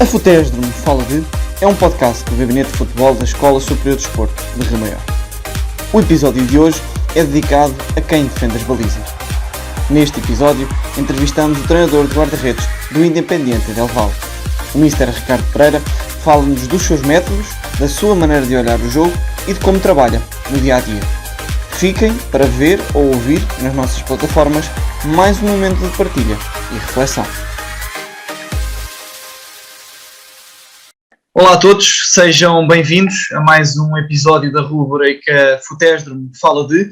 A Futesdro-me Fala de é um podcast do Gabinete de Futebol da Escola Superior de Desporto de Rio Maior. O episódio de hoje é dedicado a quem defende as balizas. Neste episódio, entrevistamos o treinador de guarda-redes do Independiente Del Valle. O Mister Ricardo Pereira fala-nos dos seus métodos, da sua maneira de olhar o jogo e de como trabalha no dia-a-dia. Fiquem para ver ou ouvir nas nossas plataformas mais um momento de partilha e reflexão. Olá a todos, sejam bem-vindos a mais um episódio da rubrica Futesdro-me Fala de,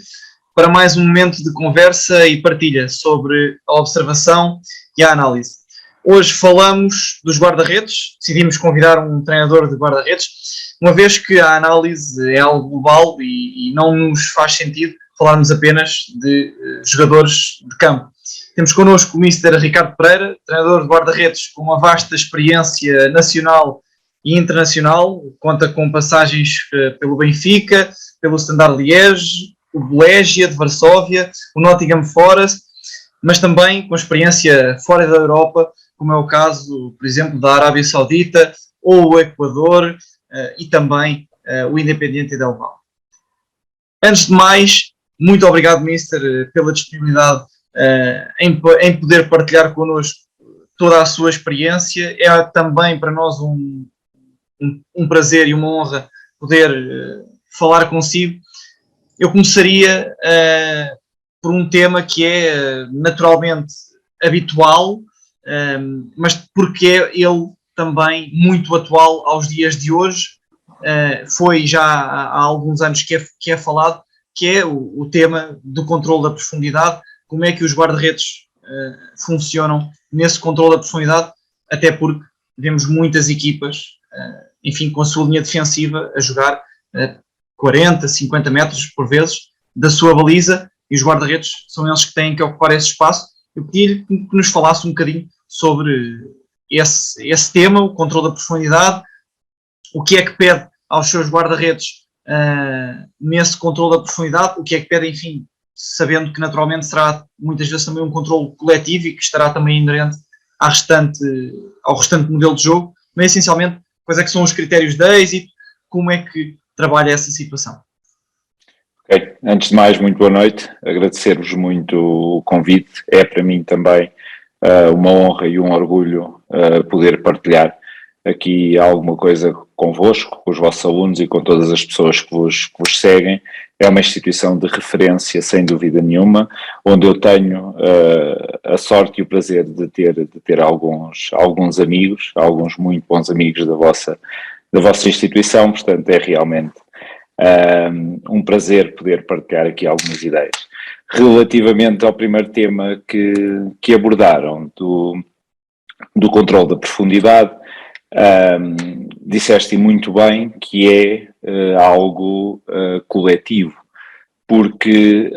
para mais um momento de conversa e partilha sobre a observação e a análise. Hoje falamos dos guarda-redes, decidimos convidar um treinador de guarda-redes, uma vez que a análise é algo global e não nos faz sentido falarmos apenas de jogadores de campo. Temos connosco o Mister Ricardo Pereira, treinador de guarda-redes com uma vasta experiência nacional e internacional, conta com passagens pelo Benfica, pelo Standard Liège, o Bolegia de Varsóvia, o Nottingham Forest, mas também com experiência fora da Europa, como é o caso, por exemplo, da Arábia Saudita ou o Equador e também o Independiente Del Valle. Antes de mais, muito obrigado, Mister, pela disponibilidade em poder partilhar connosco toda a sua experiência. É também para nós um prazer e uma honra poder falar consigo. Eu começaria por um tema que é naturalmente habitual, mas porque é ele também muito atual aos dias de hoje. Foi já há alguns anos que é falado, que é o tema do controle da profundidade, como é que os guarda-redes funcionam nesse controle da profundidade, até porque vemos muitas equipas, enfim, com a sua linha defensiva a jogar 40, 50 metros por vezes da sua baliza, e os guarda-redes são eles que têm que ocupar esse espaço. Eu pedi-lhe que nos falasse um bocadinho sobre esse tema, o controle da profundidade, o que é que pede aos seus guarda-redes nesse controle da profundidade, o que é que pede, enfim, sabendo que naturalmente será muitas vezes também um controle coletivo e que estará também inerente ao restante modelo de jogo, mas essencialmente quais é que são os critérios de êxito, como é que trabalha essa situação. Ok, antes de mais, muito boa noite, agradecer-vos muito o convite, é para mim também uma honra e um orgulho poder partilhar aqui alguma coisa convosco, com os vossos alunos e com todas as pessoas que vos seguem. É uma instituição de referência, sem dúvida nenhuma, onde eu tenho a sorte e o prazer de ter alguns amigos, alguns muito bons amigos da vossa instituição, portanto é realmente um prazer poder partilhar aqui algumas ideias. Relativamente ao primeiro tema que abordaram, do controle da profundidade, disseste muito bem que é algo coletivo, porque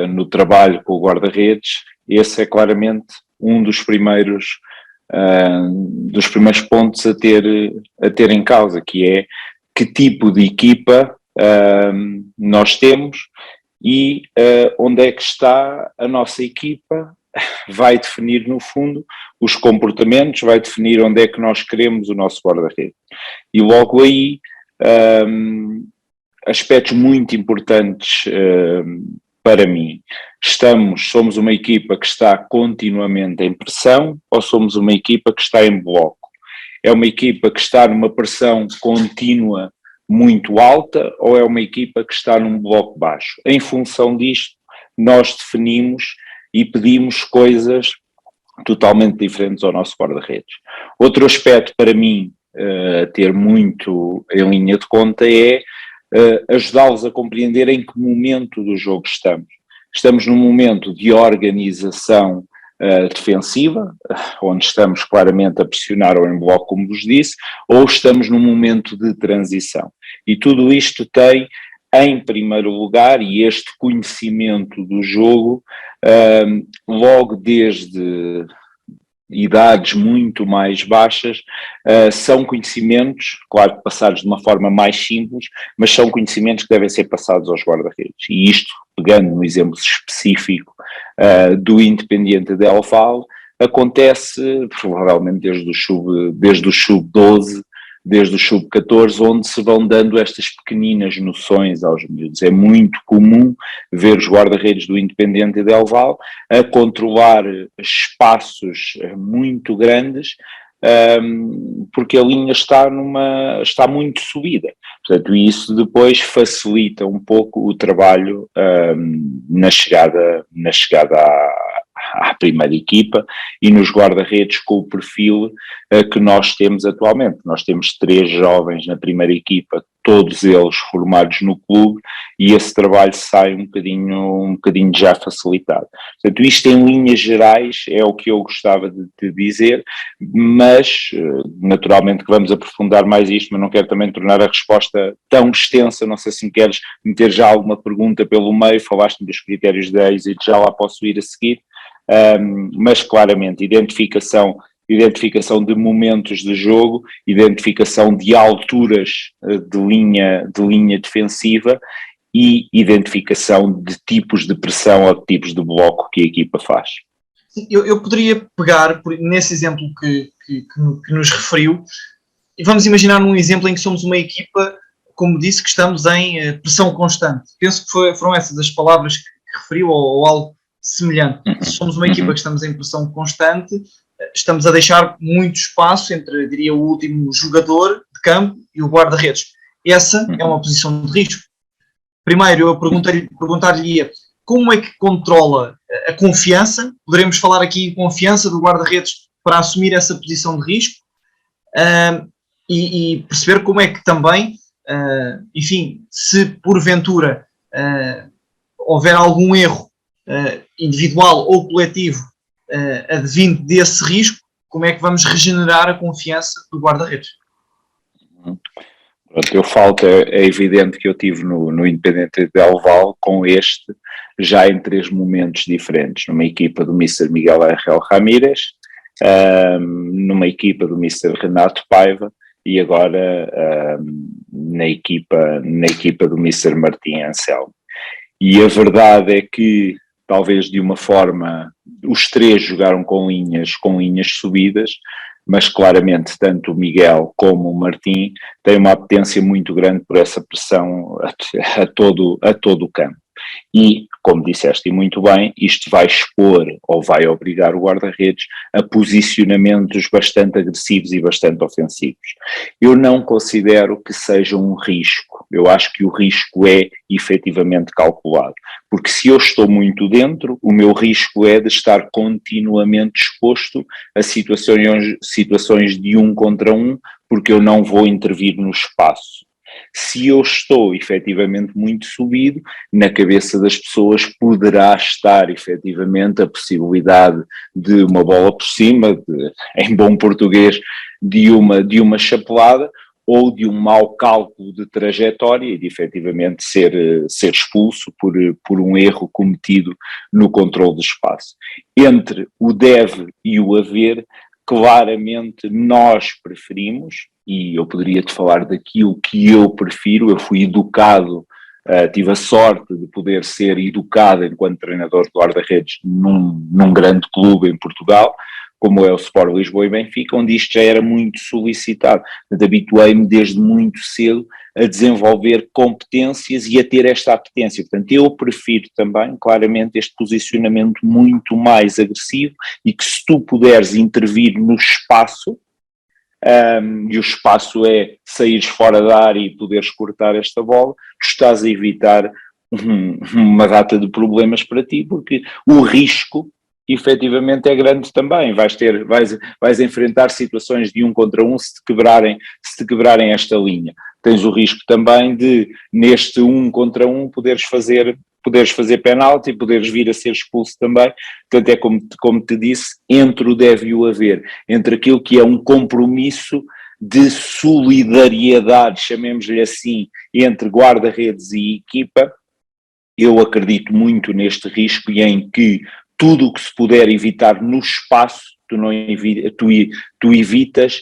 no trabalho com o guarda-redes, esse é claramente um dos primeiros pontos a ter em causa, que é que tipo de equipa nós temos e onde é que está a nossa equipa. Vai definir, no fundo, os comportamentos, vai definir onde é que nós queremos o nosso guarda-redes. E logo aí, aspectos muito importantes para mim. Somos uma equipa que está continuamente em pressão ou somos uma equipa que está em bloco? É uma equipa que está numa pressão contínua muito alta ou é uma equipa que está num bloco baixo? Em função disto, nós definimos e pedimos coisas totalmente diferentes ao nosso guarda-redes. Outro aspecto para mim a ter muito em linha de conta é ajudá-los a compreender em que momento do jogo estamos. Estamos num momento de organização defensiva, onde estamos claramente a pressionar ou em bloco, como vos disse, ou estamos num momento de transição. E tudo isto tem, em primeiro lugar, e este conhecimento do jogo, logo desde idades muito mais baixas, são conhecimentos, claro que passados de uma forma mais simples, mas são conhecimentos que devem ser passados aos guarda-redes. E isto, pegando no exemplo específico do Independiente Del Valle, acontece provavelmente desde o sub-12, desde o sub-14, onde se vão dando estas pequeninas noções aos miúdos. É muito comum ver os guarda-redes do Independente Del Valle a controlar espaços muito grandes, porque a linha está muito subida. Portanto, isso depois facilita um pouco o trabalho na chegada à primeira equipa e nos guarda-redes com o perfil que nós temos atualmente. Nós temos 3 jovens na primeira equipa, todos eles formados no clube, e esse trabalho sai um bocadinho já facilitado. Portanto, isto em linhas gerais é o que eu gostava de te dizer, mas naturalmente que vamos aprofundar mais isto, mas não quero também tornar a resposta tão extensa. Não sei se me queres meter já alguma pergunta pelo meio. Falaste-me dos critérios de êxito, já lá posso ir a seguir. Mas claramente identificação de momentos de jogo, identificação de alturas de linha defensiva e identificação de tipos de pressão ou de tipos de bloco que a equipa faz. Eu poderia pegar nesse exemplo que nos referiu, e vamos imaginar num exemplo em que somos uma equipa, como disse, que estamos em pressão constante. Penso que foram essas as palavras que referiu, ou algo semelhante. Se somos uma equipa que estamos em pressão constante, estamos a deixar muito espaço entre, diria, o último jogador de campo e o guarda-redes. Essa é uma posição de risco. Primeiro, eu perguntar-lhe como é que controla a confiança. Poderemos falar aqui em confiança do guarda-redes para assumir essa posição de risco, e perceber como é que também, enfim, se porventura houver algum erro individual ou coletivo advindo desse risco, como é que vamos regenerar a confiança do guarda-redes? É evidente que eu tive no Independente Del Valle com este, já em 3 momentos diferentes, numa equipa do Mr. Miguel Ángel Ramírez, numa equipa do Mr. Renato Paiva e agora na equipa do Mr. Martim Anselmo. E a verdade é que, talvez de uma forma, os 3 jogaram com linhas subidas, mas claramente tanto o Miguel como o Martim têm uma apetência muito grande por essa pressão a todo o campo. E, como disseste e muito bem, isto vai expor ou vai obrigar o guarda-redes a posicionamentos bastante agressivos e bastante ofensivos. Eu não considero que seja um risco. Eu acho que o risco é efetivamente calculado. Porque se eu estou muito dentro, o meu risco é de estar continuamente exposto a situações de 1 contra 1, porque eu não vou intervir no espaço. Se eu estou efetivamente muito subido, na cabeça das pessoas poderá estar efetivamente a possibilidade de uma bola por cima, em bom português, de uma chapelada, ou de um mau cálculo de trajetória e de efetivamente ser expulso por um erro cometido no controle do espaço. Entre o deve e o haver, claramente nós preferimos, e eu poderia-te falar daquilo que eu prefiro. Eu fui educado, tive a sorte de poder ser educado enquanto treinador de guarda-redes num grande clube em Portugal, como é o Sport Lisboa e Benfica, onde isto já era muito solicitado. Portanto, habituei-me desde muito cedo a desenvolver competências e a ter esta apetência. Portanto, eu prefiro também, claramente, este posicionamento muito mais agressivo e que, se tu puderes intervir no espaço, e o espaço é saíres fora da área e poderes cortar esta bola, tu estás a evitar uma data de problemas para ti, porque o risco efetivamente é grande também. Vais enfrentar situações de 1 contra 1 se te quebrarem esta linha. Tens o risco também de, neste 1 contra 1, poderes fazer penalti e poderes vir a ser expulso também. Portanto, é como te disse, entre o deve e o haver, entre aquilo que é um compromisso de solidariedade, chamemos-lhe assim, entre guarda-redes e equipa, eu acredito muito neste risco e em que tudo o que se puder evitar no espaço, tu evitas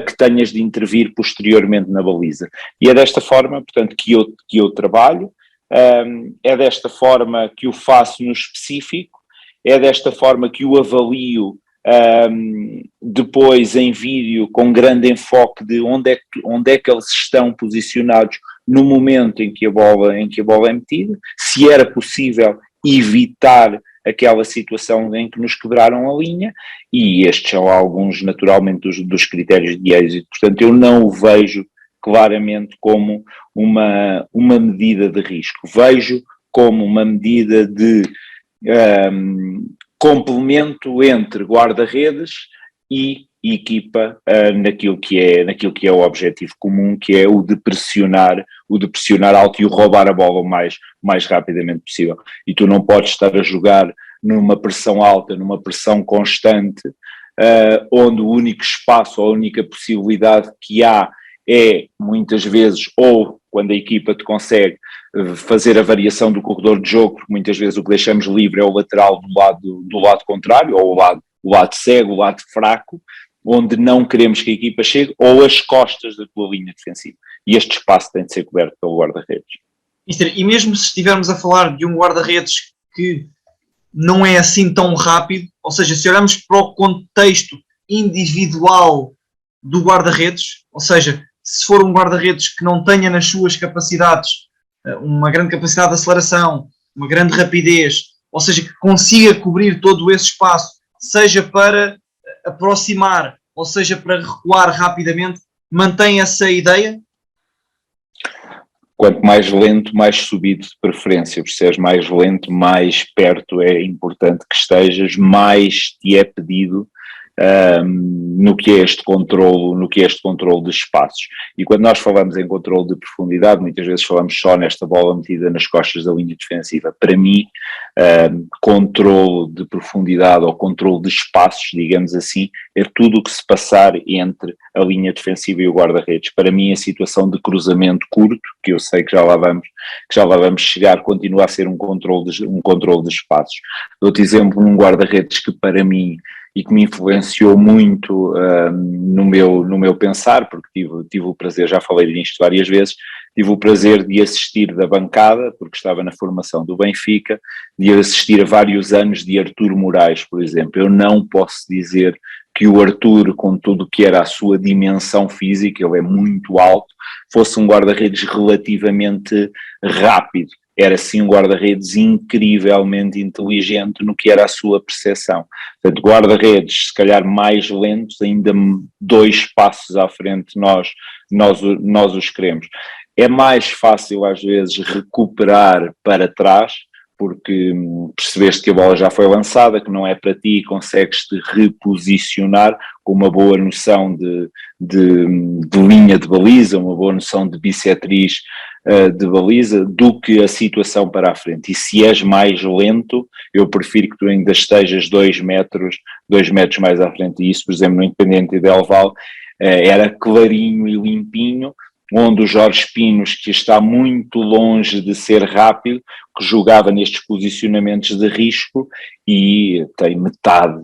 que tenhas de intervir posteriormente na baliza. E é desta forma, portanto, que eu trabalho, é desta forma que o faço no específico, é desta forma que o avalio depois em vídeo com grande enfoque de onde é que eles estão posicionados no momento em que a bola é metida, se era possível evitar aquela situação em que nos quebraram a linha, e estes são alguns naturalmente dos critérios de êxito. Portanto, eu não o vejo claramente como uma medida de risco, vejo como uma medida de complemento entre guarda-redes e equipa naquilo que é o objetivo comum, que é o de pressionar alto e o roubar a bola o mais rapidamente possível. E tu não podes estar a jogar numa pressão alta, numa pressão constante, onde o único espaço ou a única possibilidade que há é, muitas vezes, ou quando a equipa te consegue fazer a variação do corredor de jogo, porque muitas vezes o que deixamos livre é o lateral do lado contrário, ou o lado cego, o lado fraco, onde não queremos que a equipa chegue, ou as costas da tua linha defensiva. E este espaço tem de ser coberto pelo guarda-redes. E mesmo se estivermos a falar de um guarda-redes que não é assim tão rápido, ou seja, se olharmos para o contexto individual do guarda-redes, ou seja, se for um guarda-redes que não tenha nas suas capacidades uma grande capacidade de aceleração, uma grande rapidez, ou seja, que consiga cobrir todo esse espaço, seja para aproximar, ou seja, para recuar rapidamente, mantém essa ideia? Quanto mais lento, mais subido de preferência, porque se és mais lento, mais perto é importante que estejas, mais te é pedido no que é este controlo de espaços. E quando nós falamos em controlo de profundidade, muitas vezes falamos só nesta bola metida nas costas da linha defensiva. Para mim, controlo de profundidade ou controlo de espaços, digamos assim, é tudo o que se passar entre a linha defensiva e o guarda-redes. Para mim, a situação de cruzamento curto, que eu sei que já lá vamos chegar, continua a ser um controlo de espaços. Dou-te exemplo num guarda-redes que para mim e que me influenciou muito no meu pensar, porque tive o prazer, já falei disto várias vezes, tive o prazer de assistir da bancada, porque estava na formação do Benfica, de assistir a vários anos de Artur Moraes, por exemplo. Eu não posso dizer que o Artur, com tudo o que era a sua dimensão física, ele é muito alto, fosse um guarda-redes relativamente rápido. Era sim um guarda-redes incrivelmente inteligente no que era a sua percepção. Portanto, guarda-redes se calhar mais lentos, ainda 2 passos à frente nós os queremos. É mais fácil às vezes recuperar para trás, porque percebeste que a bola já foi lançada, que não é para ti e consegues-te reposicionar com uma boa noção de linha de baliza, uma boa noção de bissetriz de baliza, do que a situação para a frente. E se és mais lento, eu prefiro que tu ainda estejas 2 metros mais à frente. E isso, por exemplo, no Independente Del Valle, era clarinho e limpinho, onde o Jorge Pinos, que está muito longe de ser rápido, que jogava nestes posicionamentos de risco e tem metade,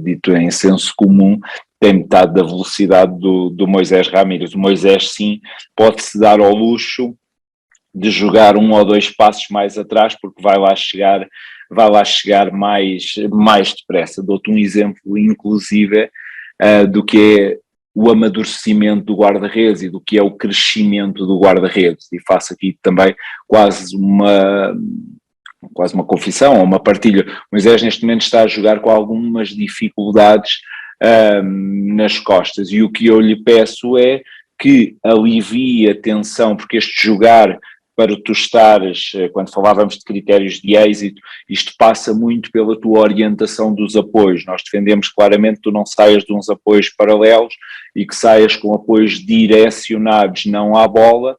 dito em senso comum, tem metade da velocidade do Moisés Ramírez. O Moisés, sim, pode-se dar ao luxo de jogar 1 ou 2 passos mais atrás, porque vai lá chegar mais depressa. Dou-te um exemplo, inclusive, do que é o amadurecimento do guarda-redes e do que é o crescimento do guarda-redes, e faço aqui também quase uma confissão ou uma partilha. O Moisés neste momento está a jogar com algumas dificuldades nas costas, e o que eu lhe peço é que alivie a tensão, porque este jogar para tu estares, quando falávamos de critérios de êxito, isto passa muito pela tua orientação dos apoios. Nós defendemos claramente que tu não saias de uns apoios paralelos e que saias com apoios direcionados não à bola,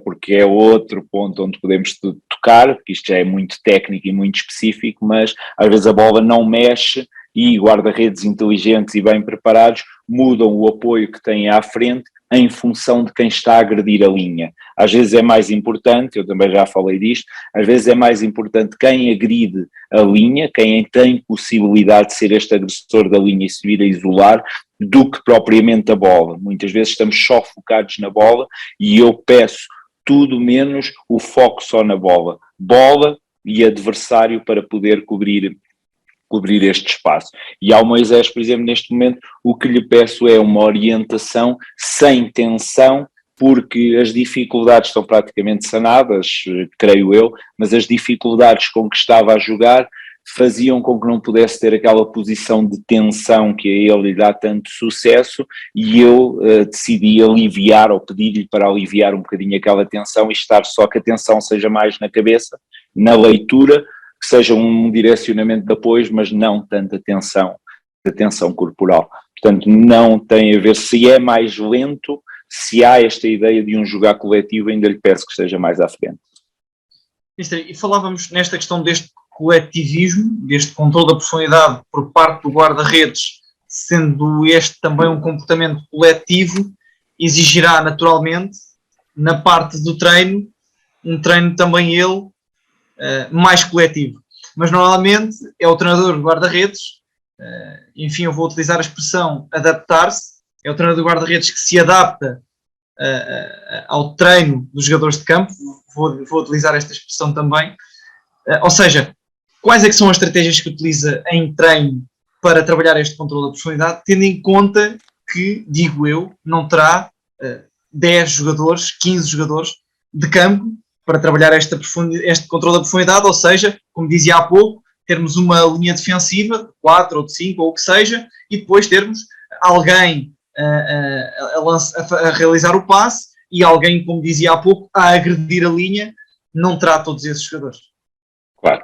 porque é outro ponto onde podemos tocar, porque isto já é muito técnico e muito específico, mas às vezes a bola não mexe e guarda-redes inteligentes e bem preparados mudam o apoio que têm à frente em função de quem está a agredir a linha. Às vezes é mais importante, eu também já falei disto, às vezes é mais importante quem agride a linha, quem tem possibilidade de ser este agressor da linha e se vir a isolar, do que propriamente a bola. Muitas vezes estamos só focados na bola e eu peço tudo menos o foco só na bola. Bola e adversário para poder cobrir cobrir este espaço. E ao Moisés, por exemplo, neste momento, o que lhe peço é uma orientação sem tensão, porque as dificuldades estão praticamente sanadas, creio eu, mas as dificuldades com que estava a jogar faziam com que não pudesse ter aquela posição de tensão que a ele lhe dá tanto sucesso, e eu decidi aliviar, ou pedir-lhe para aliviar um bocadinho aquela tensão e estar só que a tensão seja mais na cabeça, na leitura, que seja um direcionamento de apoio, mas não tanta tensão corporal. Portanto, não tem a ver se é mais lento, se há esta ideia de um jogar coletivo, ainda lhe peço que esteja mais à frente. E falávamos nesta questão deste coletivismo, deste controle da personalidade por parte do guarda-redes, sendo este também um comportamento coletivo, exigirá naturalmente, na parte do treino, um treino também ele mais coletivo. Mas normalmente é o treinador do guarda-redes, enfim, eu vou utilizar a expressão adaptar-se, é o treinador do guarda-redes que se adapta ao treino dos jogadores de campo, vou utilizar esta expressão também, ou seja, quais é que são as estratégias que utiliza em treino para trabalhar este controle da personalidade, tendo em conta que, digo eu, não terá 10 jogadores, 15 jogadores de campo para trabalhar este controle da profundidade, ou seja, como dizia há pouco, termos uma linha defensiva de 4 ou de 5 ou o que seja, e depois termos alguém a realizar o passe e alguém, como dizia há pouco, a agredir a linha. Não terá todos esses jogadores. Claro,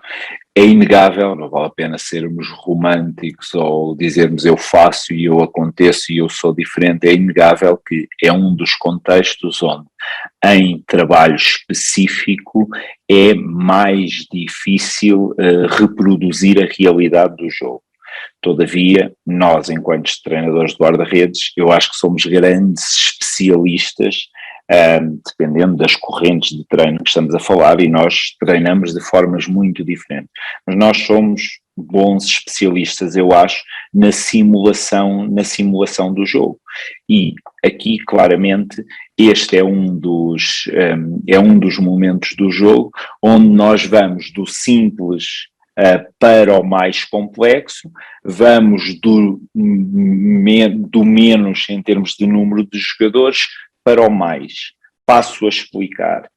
é inegável, não vale a pena sermos românticos ou dizermos eu faço e eu aconteço e eu sou diferente. É inegável que é um dos contextos onde em trabalho específico é mais difícil reproduzir a realidade do jogo. Todavia, nós, enquanto treinadores de guarda-redes, eu acho que somos grandes especialistas, dependendo das correntes de treino que estamos a falar, e nós treinamos de formas muito diferentes. Mas nós somos bons especialistas, eu acho, na simulação do jogo. E aqui, claramente, este é um dos momentos do jogo onde nós vamos do simples para o mais complexo, vamos do menos em termos de número de jogadores para o mais. Passo a explicar.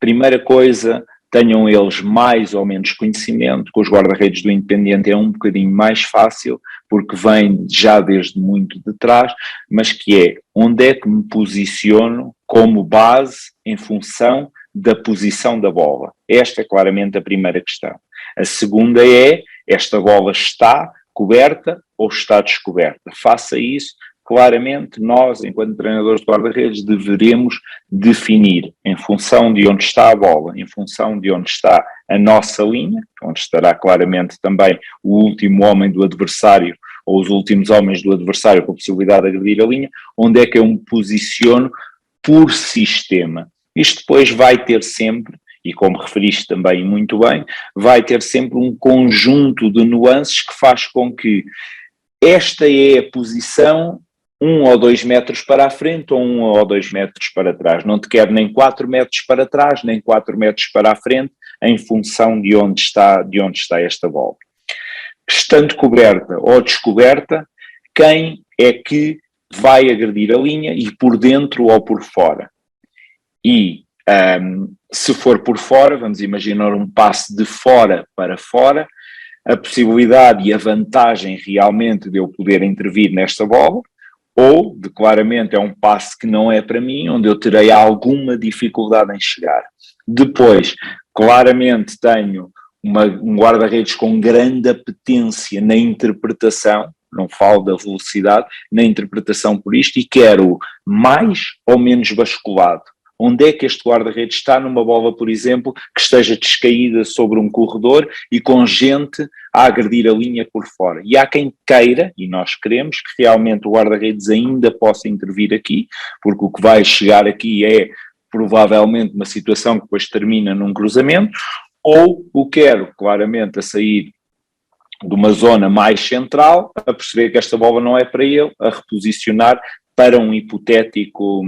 Primeira coisa, tenham eles mais ou menos conhecimento, com os guarda-redes do Independente é um bocadinho mais fácil, porque vem já desde muito de trás, mas que é onde é que me posiciono como base em função da posição da bola. Esta é claramente a primeira questão. A segunda é, esta bola está coberta ou está descoberta? Faça isso. Claramente, nós, enquanto treinadores de guarda-redes, deveremos definir, em função de onde está a bola, em função de onde está a nossa linha, onde estará claramente também o último homem do adversário, ou os últimos homens do adversário com a possibilidade de agredir a linha, onde é que eu me posiciono por sistema. Isto depois vai ter sempre, e como referiste também muito bem, vai ter sempre um conjunto de nuances que faz com que esta é a posição 1 ou 2 metros para a frente ou 1 ou 2 metros para trás. Não te quero nem 4 metros para trás, nem 4 metros para a frente, em função de onde está esta bola. Estando coberta ou descoberta, quem é que vai agredir a linha, e por dentro ou por fora? E se for por fora, vamos imaginar um passe de fora para fora, a possibilidade e a vantagem realmente de eu poder intervir nesta bola, ou de claramente é um passe que não é para mim, onde eu terei alguma dificuldade em chegar. Depois, claramente tenho um guarda-redes com grande apetência na interpretação, não falo da velocidade, na interpretação por isto, e quero mais ou menos basculado. Onde é que este guarda-redes está numa bola, por exemplo, que esteja descaída sobre um corredor e com gente a agredir a linha por fora? E há quem queira, e nós queremos, que realmente o guarda-redes ainda possa intervir aqui, porque o que vai chegar aqui é provavelmente uma situação que depois termina num cruzamento, ou o quero claramente a sair de uma zona mais central, a perceber que esta bola não é para ele, a reposicionar para um hipotético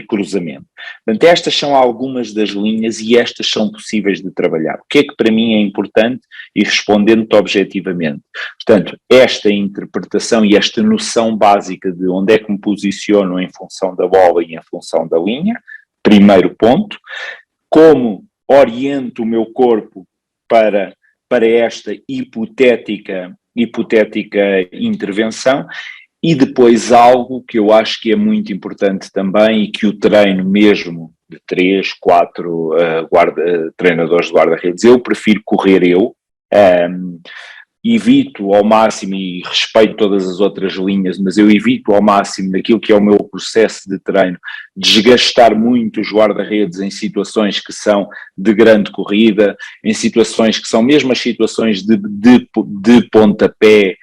cruzamento. Portanto, estas são algumas das linhas e estas são possíveis de trabalhar. O que é que para mim é importante e respondendo-te objetivamente? Portanto, esta interpretação e esta noção básica de onde é que me posiciono em função da bola e em função da linha, primeiro ponto. Como oriento o meu corpo para esta hipotética intervenção. E depois algo que eu acho que é muito importante também e que o treino mesmo de 3, 4 treinadores de guarda-redes, eu prefiro correr evito ao máximo e respeito todas as outras linhas, mas eu evito ao máximo daquilo que é o meu processo de treino, desgastar muito os guarda-redes em situações que são de grande corrida, em situações que são mesmo as situações de pontapé.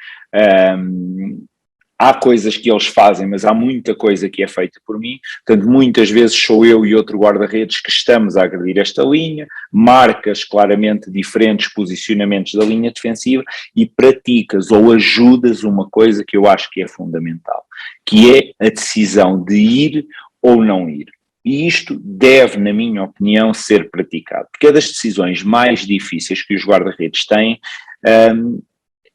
Há coisas que eles fazem, mas há muita coisa que é feita por mim, portanto muitas vezes sou eu e outro guarda-redes que estamos a agredir esta linha, marcas claramente diferentes posicionamentos da linha defensiva e praticas ou ajudas uma coisa que eu acho que é fundamental, que é a decisão de ir ou não ir. E isto deve, na minha opinião, ser praticado, porque é das decisões mais difíceis que os guarda-redes têm,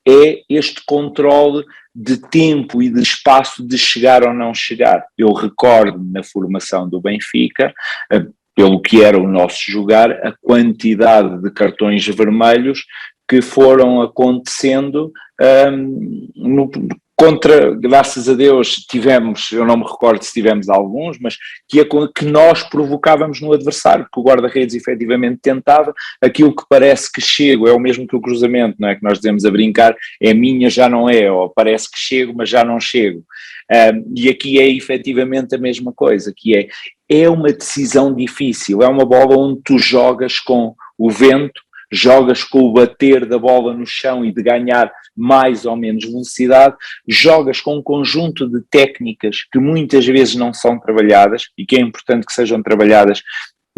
é este controle de tempo e de espaço de chegar ou não chegar. Eu recordo-me na formação do Benfica, pelo que era o nosso jogar, a quantidade de cartões vermelhos que foram acontecendo graças a Deus tivemos, eu não me recordo se tivemos alguns, mas que nós provocávamos no adversário, porque o guarda-redes efetivamente tentava aquilo que parece que chego, é o mesmo que o cruzamento, não é? Que nós dizemos a brincar, é minha, já não é, ou parece que chego, mas já não chego. E aqui é efetivamente a mesma coisa, que é uma decisão difícil, é uma bola onde tu jogas com o vento, jogas com o bater da bola no chão e de ganhar mais ou menos velocidade, jogas com um conjunto de técnicas que muitas vezes não são trabalhadas e que é importante que sejam trabalhadas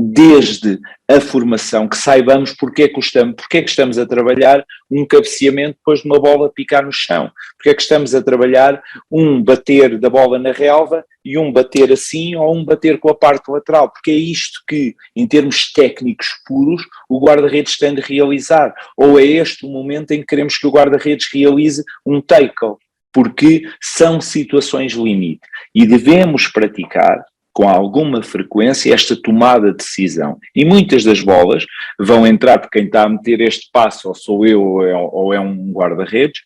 desde a formação, que saibamos porque é que estamos a trabalhar um cabeceamento depois de uma bola picar no chão, porque é que estamos a trabalhar um bater da bola na relva e um bater assim ou um bater com a parte lateral, porque é isto que, em termos técnicos puros, o guarda-redes tem de realizar, ou é este o momento em que queremos que o guarda-redes realize um tackle, porque são situações limite e devemos praticar com alguma frequência esta tomada de decisão. E muitas das bolas vão entrar, porque quem está a meter este passo ou sou eu ou é um guarda-redes,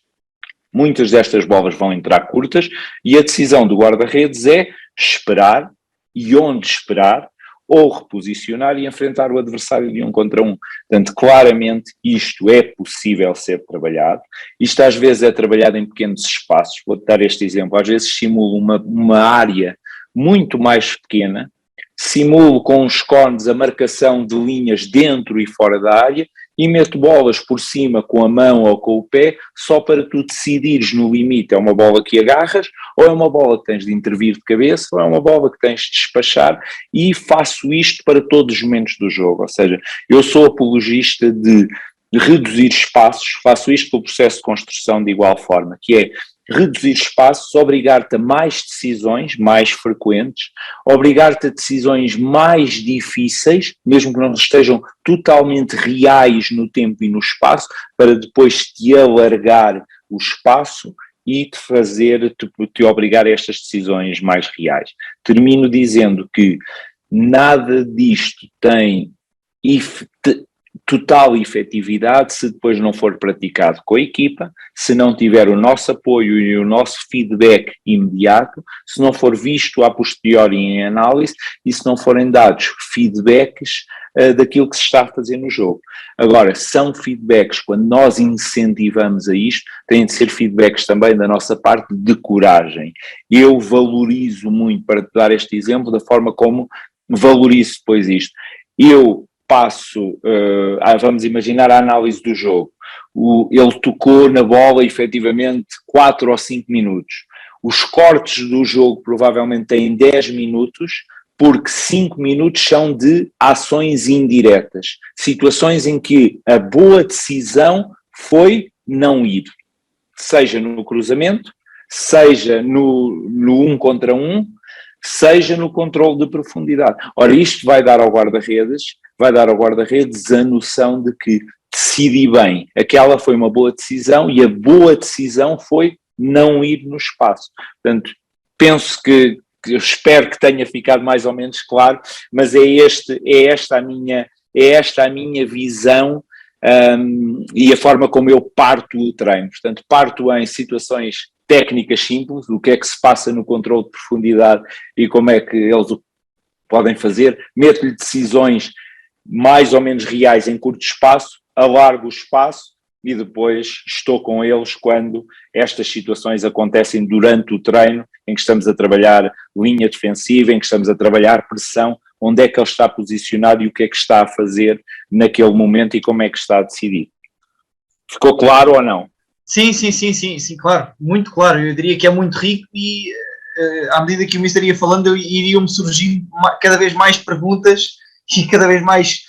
muitas destas bolas vão entrar curtas e a decisão do guarda-redes é esperar e onde esperar ou reposicionar e enfrentar o adversário de 1 contra 1. Portanto, claramente isto é possível ser trabalhado. Isto às vezes é trabalhado em pequenos espaços. Vou-te dar este exemplo. Às vezes simulo uma área muito mais pequena, simulo com os cones a marcação de linhas dentro e fora da área e meto bolas por cima com a mão ou com o pé só para tu decidires no limite, é uma bola que agarras ou é uma bola que tens de intervir de cabeça ou é uma bola que tens de despachar e faço isto para todos os momentos do jogo, ou seja, eu sou apologista de reduzir espaços, faço isto pelo processo de construção de igual forma, que é reduzir espaços, obrigar-te a mais decisões, mais frequentes, obrigar-te a decisões mais difíceis, mesmo que não estejam totalmente reais no tempo e no espaço, para depois te alargar o espaço e te obrigar a estas decisões mais reais. Termino dizendo que nada disto tem total efetividade se depois não for praticado com a equipa, se não tiver o nosso apoio e o nosso feedback imediato, se não for visto a posteriori em análise e se não forem dados feedbacks daquilo que se está a fazer no jogo. Agora, são feedbacks, quando nós incentivamos a isto, têm de ser feedbacks também da nossa parte de coragem. Eu valorizo muito, para te dar este exemplo, da forma como valorizo depois isto. Eu passo, vamos imaginar a análise do jogo, ele tocou na bola efetivamente 4 ou 5 minutos, os cortes do jogo provavelmente têm 10 minutos, porque 5 minutos são de ações indiretas, situações em que a boa decisão foi não ir, seja no cruzamento, seja no 1 contra 1, seja no controle de profundidade. Ora, isto vai dar ao guarda-redes a noção de que decidi bem, aquela foi uma boa decisão e a boa decisão foi não ir no espaço. Portanto, penso que eu espero que tenha ficado mais ou menos claro, mas é esta a minha visão e a forma como eu parto o treino. Portanto, parto em situações técnicas simples, o que é que se passa no controle de profundidade e como é que eles o podem fazer, meto-lhe decisões mais ou menos reais em curto espaço, alargo o espaço e depois estou com eles quando estas situações acontecem durante o treino, em que estamos a trabalhar linha defensiva, em que estamos a trabalhar pressão, onde é que ele está posicionado e o que é que está a fazer naquele momento e como é que está a decidir. Ficou claro ou não? Sim, claro, muito claro. Eu diria que é muito rico e à medida que o Mister ia falando, iriam-me surgindo cada vez mais perguntas e cada vez mais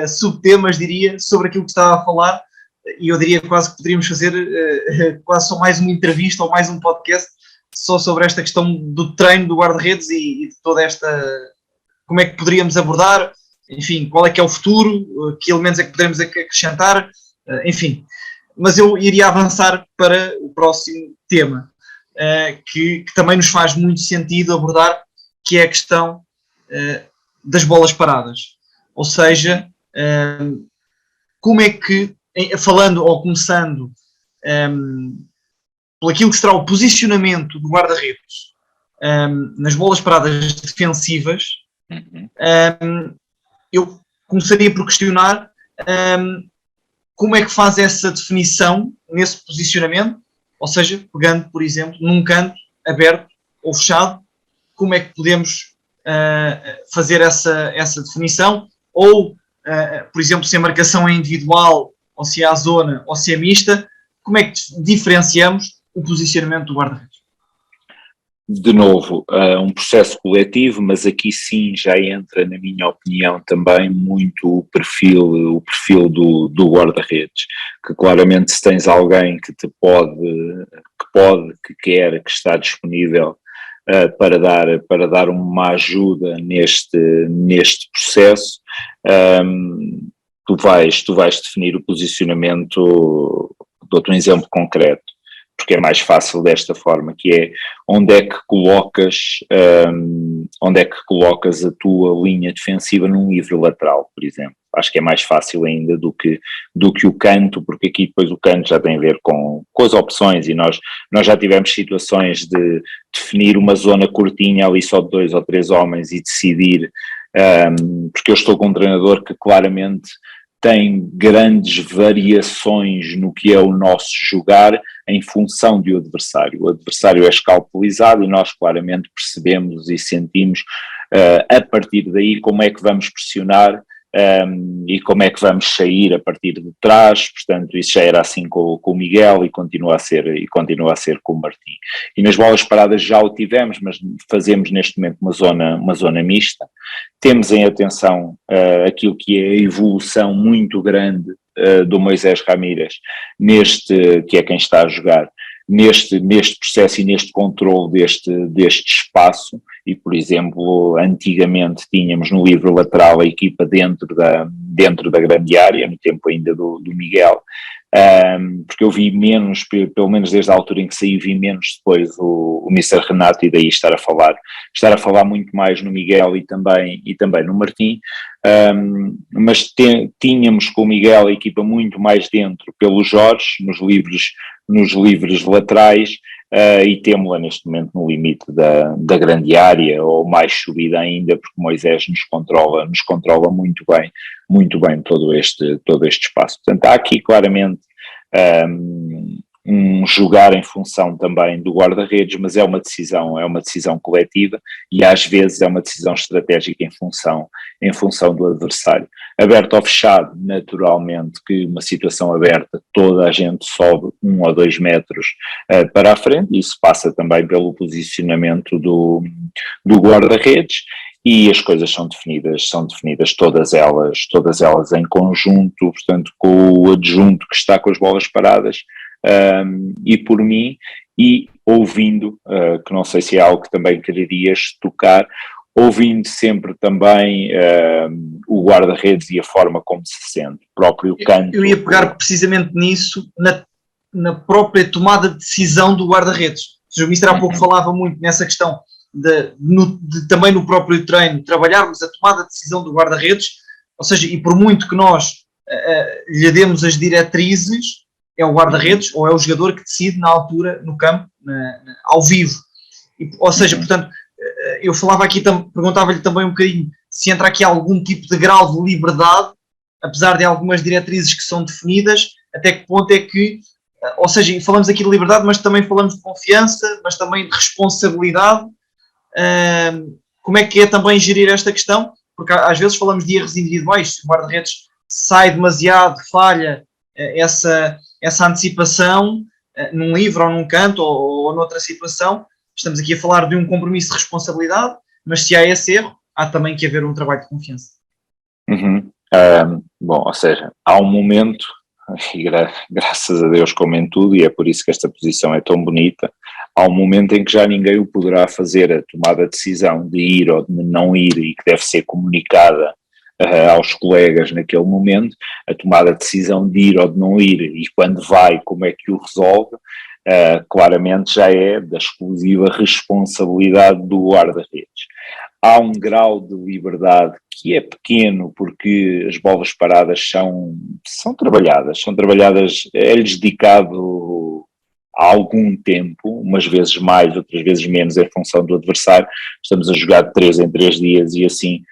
subtemas, diria, sobre aquilo que estava a falar, e eu diria quase que poderíamos fazer quase só mais uma entrevista ou mais um podcast só sobre esta questão do treino do guarda-redes e de toda esta, como é que poderíamos abordar, enfim, qual é que é o futuro, que elementos é que poderemos acrescentar, enfim. Mas eu iria avançar para o próximo tema, que também nos faz muito sentido abordar, que é a questão das bolas paradas. Ou seja, como é que, falando ou começando por aquilo que será o posicionamento do guarda-redes nas bolas paradas defensivas, eu começaria por questionar como é que faz essa definição nesse posicionamento, ou seja, pegando, por exemplo, num canto aberto ou fechado, como é que podemos fazer essa definição, ou, por exemplo, se a marcação é individual, ou se é à zona, ou se é mista, como é que diferenciamos o posicionamento do guarda-redes? De novo, um processo coletivo, mas aqui sim já entra, na minha opinião, também muito o perfil do guarda-redes, que claramente se tens alguém que quer, que está disponível para dar uma ajuda neste processo, tu vais definir o posicionamento. Dou-te um exemplo concreto, porque é mais fácil desta forma, que é onde é que colocas a tua linha defensiva num livre lateral, por exemplo. Acho que é mais fácil ainda do que o canto, porque aqui depois o canto já tem a ver com as opções e nós já tivemos situações de definir uma zona curtinha ali só de 2 ou 3 homens e decidir, porque eu estou com um treinador que claramente tem grandes variações no que é o nosso jogar em função do adversário. O adversário é escalpelizado e nós claramente percebemos e sentimos a partir daí como é que vamos pressionar e como é que vamos sair a partir de trás. Portanto, isso já era assim com o Miguel e continua a ser com o Martim. E nas bolas paradas já o tivemos, mas fazemos neste momento uma zona mista. Temos em atenção aquilo que é a evolução muito grande do Moisés Ramírez, que é quem está a jogar, neste processo e neste controle deste espaço. E, por exemplo, antigamente tínhamos no livre lateral a equipa dentro da grande área, no tempo ainda do Miguel, porque eu vi menos, pelo menos desde a altura em que saí, vi menos depois o Mr. Renato, e daí estar a falar muito mais no Miguel e também no Martim, mas tínhamos com o Miguel a equipa muito mais dentro pelo Jorge, nos livres laterais, e temos-la neste momento no limite da grande área, ou mais subida ainda, porque Moisés nos controla muito bem todo este espaço. Portanto, há aqui claramente um jogar em função também do guarda-redes, mas é uma decisão coletiva e às vezes é uma decisão estratégica em função do adversário. Aberto ou fechado, naturalmente que uma situação aberta, toda a gente sobe 1 ou 2 metros para a frente, isso passa também pelo posicionamento do guarda-redes. e as coisas são definidas todas elas em conjunto, portanto com o adjunto que está com as bolas paradas, e por mim, e ouvindo, que não sei se é algo que também quererias tocar, ouvindo sempre também o guarda-redes e a forma como se sente, o próprio canto. Eu ia pegar precisamente nisso, na própria tomada de decisão do guarda-redes. O Mister há pouco falava muito nessa questão também no próprio treino, trabalharmos a tomada de decisão do guarda-redes, ou seja, e por muito que nós lhe demos as diretrizes, é o guarda-redes ou é o jogador que decide na altura, no campo, ao vivo. Ou seja, portanto, eu falava aqui, perguntava-lhe também um bocadinho se entra aqui algum tipo de grau de liberdade, apesar de algumas diretrizes que são definidas, até que ponto é que, ou seja, falamos aqui de liberdade, mas também falamos de confiança, mas também de responsabilidade. Como é que é também gerir esta questão? Porque às vezes falamos de erros individuais, se o guarda-redes sai demasiado, falha essa antecipação num livro ou num canto ou noutra situação, estamos aqui a falar de um compromisso de responsabilidade, mas se há esse erro, há também que haver um trabalho de confiança. Bom, ou seja, há um momento, e graças a Deus como em tudo, e é por isso que esta posição é tão bonita, há um momento em que já ninguém o poderá fazer, a tomada de decisão de ir ou de não ir, e que deve ser comunicada aos colegas naquele momento, a tomada de decisão de ir ou de não ir, e quando vai, como é que o resolve, claramente já é da exclusiva responsabilidade do guarda-redes. Há um grau de liberdade que é pequeno, porque as bolas paradas são trabalhadas, é-lhes dedicado há algum tempo, umas vezes mais, outras vezes menos, em função do adversário. Estamos a jogar de 3 em 3 dias e assim,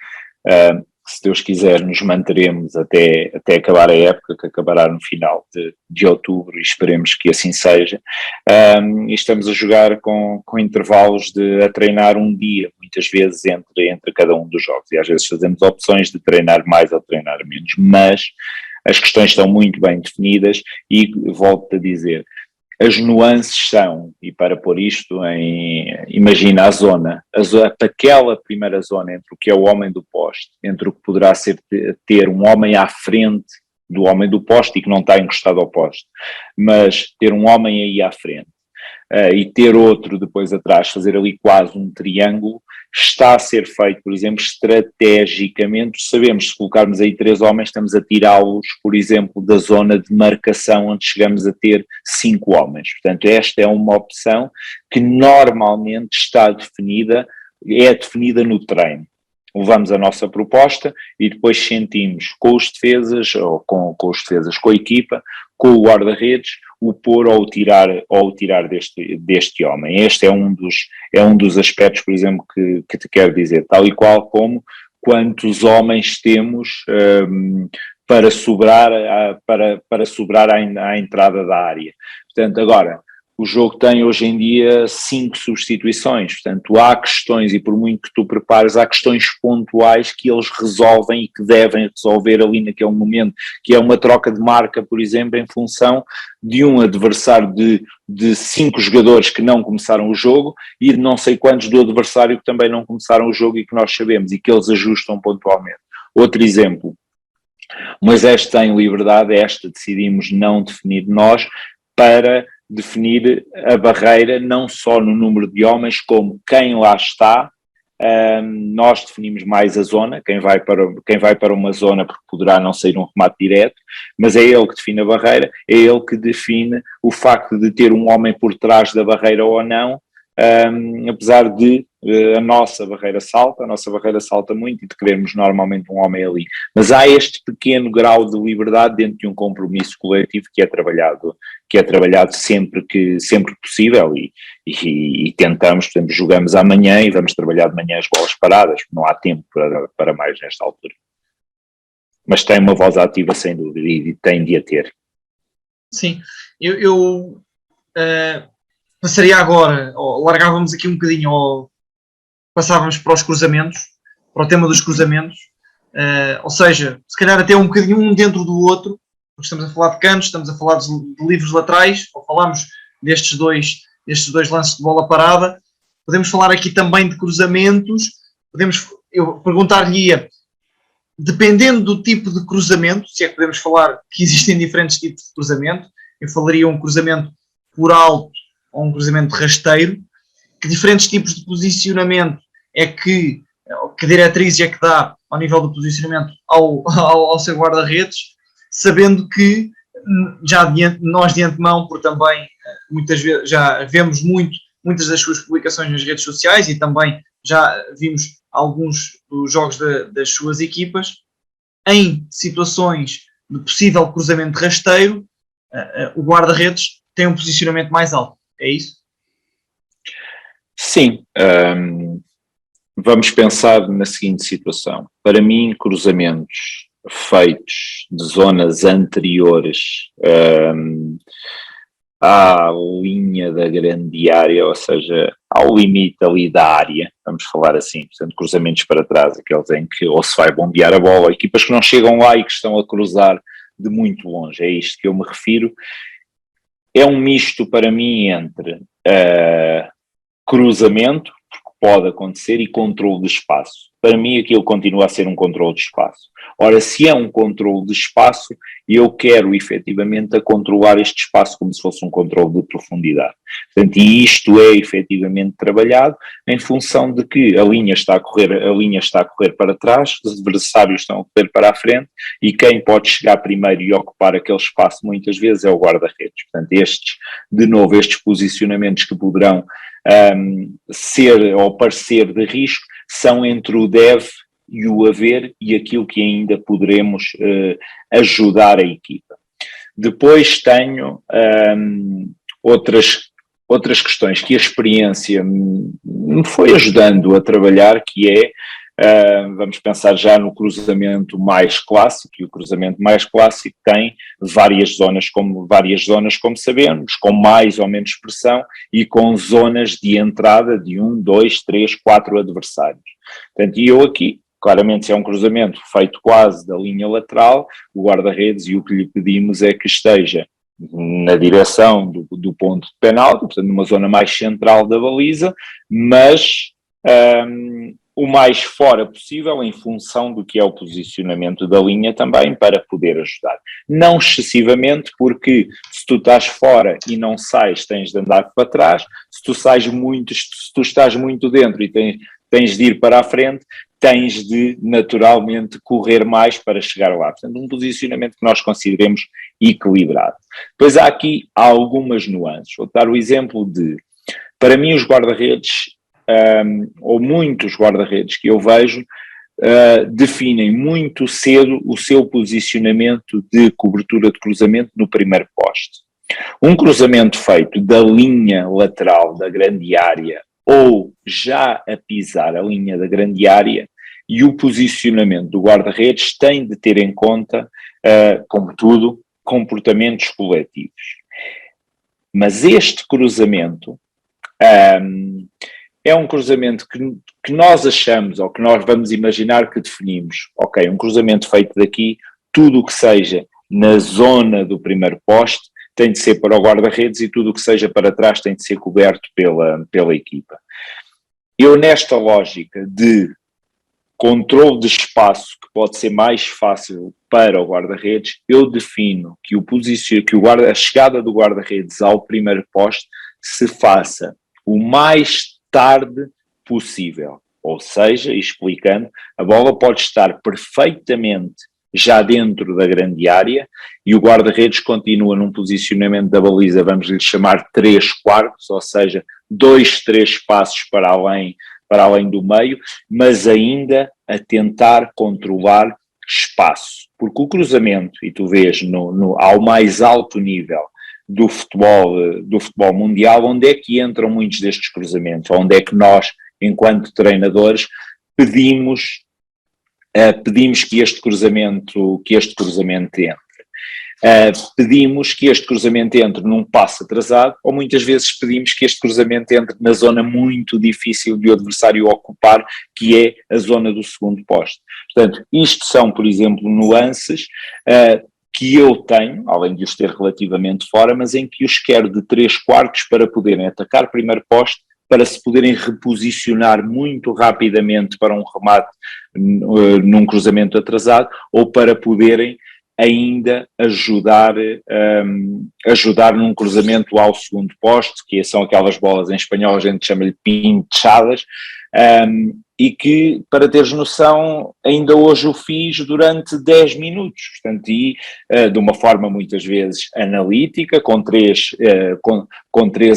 se Deus quiser, nos manteremos até acabar a época, que acabará no final de outubro, e esperemos que assim seja. E estamos a jogar com intervalos a treinar um dia, muitas vezes entre cada um dos jogos, e às vezes fazemos opções de treinar mais ou treinar menos, mas as questões estão muito bem definidas e volto a dizer, as nuances são, e para pôr isto imagina a zona, aquela primeira zona entre o que é o homem do poste, entre o que poderá ser ter um homem à frente do homem do poste e que não está encostado ao poste, mas ter um homem aí à frente e ter outro depois atrás, fazer ali quase um triângulo, está a ser feito, por exemplo, estrategicamente. Sabemos, se colocarmos aí 3 homens, estamos a tirá-los, por exemplo, da zona de marcação onde chegamos a ter 5 homens. Portanto, esta é uma opção que normalmente está definida, é definida no treino. Levamos a nossa proposta e depois sentimos com os defesas, ou com os defesas, com a equipa, com o guarda-redes, o pôr ou o tirar deste homem. Este é um dos aspectos, por exemplo, que te quero dizer, tal e qual como quantos homens temos para sobrar à entrada da área. Portanto, agora, o jogo tem hoje em dia 5 substituições, portanto há questões, e por muito que tu prepares, há questões pontuais que eles resolvem e que devem resolver ali naquele momento, que é uma troca de marca, por exemplo, em função de um adversário de 5 jogadores que não começaram o jogo e de não sei quantos do adversário que também não começaram o jogo e que nós sabemos, e que eles ajustam pontualmente. Outro exemplo, mas esta em liberdade, decidimos não definir nós, para definir a barreira não só no número de homens, como quem lá está. Nós definimos mais a zona, quem vai para uma zona, porque poderá não sair um remate direto, mas é ele que define a barreira, é ele que define o facto de ter um homem por trás da barreira ou não, apesar de a nossa barreira salta muito e de querermos normalmente um homem ali, mas há este pequeno grau de liberdade dentro de um compromisso coletivo que é trabalhado sempre que possível e tentamos, por exemplo, jogamos amanhã e vamos trabalhar de manhã as bolas paradas, não há tempo para mais nesta altura, mas tem uma voz ativa sem dúvida e tem de a ter. Sim, eu passaria agora, ou largávamos aqui um bocadinho, ou passávamos para os cruzamentos, para o tema dos cruzamentos, ou seja, se calhar até um bocadinho um dentro do outro, porque estamos a falar de cantos, estamos a falar de livros laterais, ou falamos destes dois lances de bola parada, podemos falar aqui também de cruzamentos, podemos eu perguntar-lhe-ia, dependendo do tipo de cruzamento, se é que podemos falar que existem diferentes tipos de cruzamento, eu falaria um cruzamento por alto ou um cruzamento rasteiro, que diferentes tipos de posicionamento é que diretrizes é que dá ao nível do posicionamento ao seu guarda-redes, sabendo que já nós de antemão, por também muitas vezes já vemos muitas das suas publicações nas redes sociais e também já vimos alguns dos jogos das suas equipas, em situações de possível cruzamento rasteiro, o guarda-redes tem um posicionamento mais alto. É isso? Sim. Vamos pensar na seguinte situação. Para mim, cruzamentos feitos de zonas anteriores à linha da grande área, ou seja, ao limite ali da área, vamos falar assim, portanto, cruzamentos para trás, aqueles em que ou se vai bombear a bola, ou equipas que não chegam lá e que estão a cruzar de muito longe, é isto que eu me refiro. É um misto para mim entre cruzamento, porque pode acontecer, e controle de espaço. Para mim aquilo continua a ser um controle de espaço. Ora, se é um controle de espaço, eu quero efetivamente a controlar este espaço como se fosse um controle de profundidade. Portanto, e isto é efetivamente trabalhado em função de que a linha está a correr para trás, os adversários estão a correr para a frente, e quem pode chegar primeiro e ocupar aquele espaço muitas vezes é o guarda-redes. Portanto, estes posicionamentos que poderão ser ou parecer de risco são entre o deve e o haver e aquilo que ainda poderemos ajudar a equipa. Depois tenho outras questões que a experiência me foi ajudando a trabalhar, que é, vamos pensar já no cruzamento mais clássico, e o cruzamento mais clássico tem várias zonas, como sabemos, com mais ou menos pressão e com zonas de entrada de 1, 2, 3, 4 adversários. Portanto, e eu aqui, claramente, se é um cruzamento feito quase da linha lateral, o guarda-redes, e o que lhe pedimos é que esteja na direção do ponto de penalti, portanto numa zona mais central da baliza, mas o mais fora possível em função do que é o posicionamento da linha também, para poder ajudar. Não excessivamente, porque se tu estás fora e não sais, tens de andar para trás, se tu estás muito dentro e tens de ir para a frente, tens de naturalmente correr mais para chegar lá. Portanto, um posicionamento que nós consideremos equilibrado. Depois há aqui algumas nuances. Vou dar o exemplo de, para mim, os guarda-redes, ou muitos guarda-redes que eu vejo, definem muito cedo o seu posicionamento de cobertura de cruzamento no primeiro poste. Um cruzamento feito da linha lateral da grande área ou já a pisar a linha da grande área, e o posicionamento do guarda-redes tem de ter em conta, como tudo, comportamentos coletivos. Mas este cruzamento é um cruzamento que nós achamos, ou que nós vamos imaginar que definimos, ok, um cruzamento feito daqui, tudo o que seja na zona do primeiro poste tem de ser para o guarda-redes, e tudo o que seja para trás tem de ser coberto pela equipa. Eu, nesta lógica de controle de espaço, que pode ser mais fácil para o guarda-redes, eu defino que a chegada do guarda-redes ao primeiro poste se faça o mais tarde possível. Ou seja, explicando, a bola pode estar perfeitamente já dentro da grande área e o guarda-redes continua num posicionamento da baliza, vamos lhe chamar 3/4, ou seja, 2, 3 passos para além do meio, mas ainda a tentar controlar espaço. Porque o cruzamento, e tu vês ao mais alto nível do futebol mundial, onde é que entram muitos destes cruzamentos, onde é que nós, enquanto treinadores, pedimos que este cruzamento entre. Pedimos que este cruzamento entre num passo atrasado, ou muitas vezes pedimos que este cruzamento entre na zona muito difícil de o adversário ocupar, que é a zona do segundo poste. Portanto, isto são, por exemplo, nuances que eu tenho, além de os ter relativamente fora, mas em que os quero de 3/4 para poderem atacar primeiro poste, para se poderem reposicionar muito rapidamente para um remate num cruzamento atrasado, ou para poderem ainda ajudar num cruzamento ao segundo poste, que são aquelas bolas, em espanhol a gente chama-lhe pinchadas, e que, para teres noção, ainda hoje o fiz durante 10 minutos, portanto, e de uma forma muitas vezes analítica, com três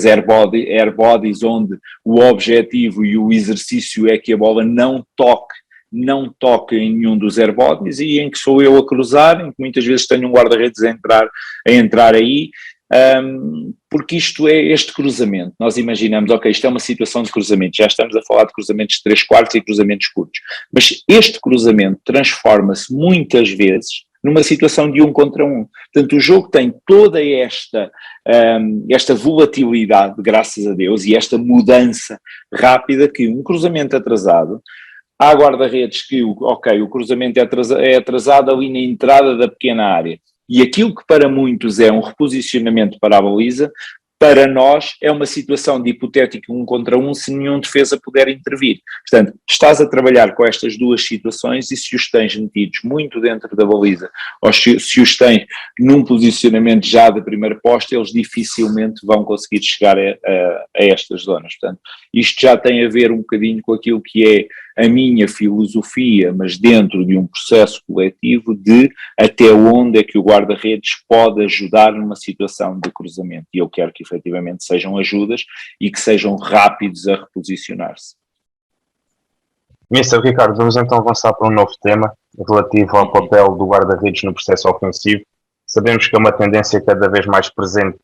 airbodies, onde o objetivo e o exercício é que a bola não toque em nenhum dos airbodies, e em que sou eu a cruzar, em que muitas vezes tenho um guarda-redes a entrar aí, porque isto é este cruzamento. Nós imaginamos, ok, isto é uma situação de cruzamento, já estamos a falar de cruzamentos de 3/4 e cruzamentos curtos, mas este cruzamento transforma-se muitas vezes numa situação de 1 contra 1. Portanto, o jogo tem toda esta volatilidade, graças a Deus, e esta mudança rápida, que um cruzamento atrasado, há guarda-redes que, ok, o cruzamento é atrasado ali na entrada da pequena área, e aquilo que para muitos é um reposicionamento para a baliza, para nós é uma situação de hipotético 1 contra 1 se nenhum defesa puder intervir. Portanto, estás a trabalhar com estas duas situações, e se os tens metidos muito dentro da baliza, ou se os tens num posicionamento já de primeiro posto, eles dificilmente vão conseguir chegar a estas zonas. Portanto, isto já tem a ver um bocadinho com aquilo que é a minha filosofia, mas dentro de um processo coletivo, de até onde é que o guarda-redes pode ajudar numa situação de cruzamento. E eu quero que efetivamente sejam ajudas e que sejam rápidos a reposicionar-se. Mister Ricardo, vamos então avançar para um novo tema relativo ao papel do guarda-redes no processo ofensivo. Sabemos que é uma tendência cada vez mais presente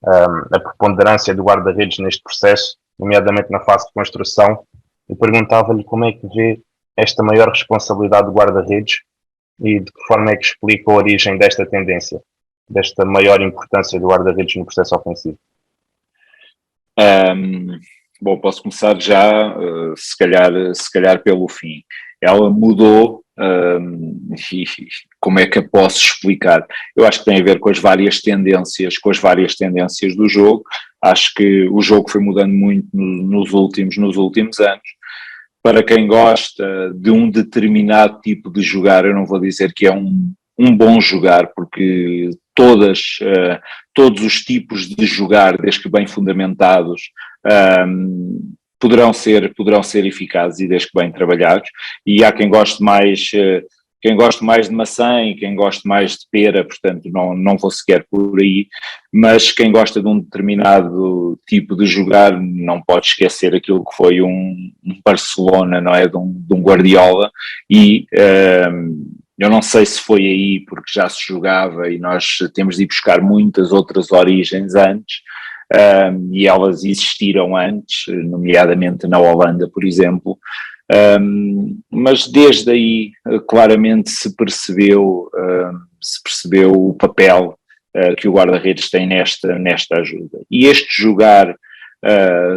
a preponderância do guarda-redes neste processo, nomeadamente na fase de construção. Eu perguntava-lhe como é que vê esta maior responsabilidade do guarda-redes e de que forma é que explica a origem desta tendência, desta maior importância do guarda-redes no processo ofensivo. Bom, posso começar já, se calhar pelo fim. Ela mudou, e como é que eu posso explicar? Eu acho que tem a ver com as várias tendências do jogo. Acho que o jogo foi mudando muito nos últimos anos. Para quem gosta de um determinado tipo de jogar, eu não vou dizer que é um bom jogar, porque todos os tipos de jogar, desde que bem fundamentados, poderão ser eficazes e desde que bem trabalhados, e há quem goste mais de maçã e quem goste mais de pera, portanto não vou sequer por aí, mas quem gosta de um determinado tipo de jogar não pode esquecer aquilo que foi um Barcelona, não é, de um Guardiola, e eu não sei se foi aí porque já se jogava e nós temos de ir buscar muitas outras origens antes, e elas existiram antes, nomeadamente na Holanda, por exemplo, mas desde aí claramente se percebeu o papel que o guarda-redes tem nesta ajuda. E este jogar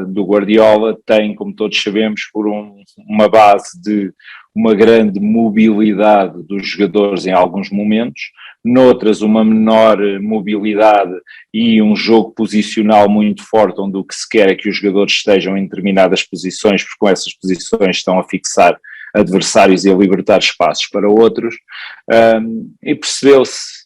do Guardiola tem, como todos sabemos, por uma base de uma grande mobilidade dos jogadores em alguns momentos, noutras uma menor mobilidade e um jogo posicional muito forte, onde o que se quer é que os jogadores estejam em determinadas posições, porque com essas posições estão a fixar adversários e a libertar espaços para outros, e percebeu-se,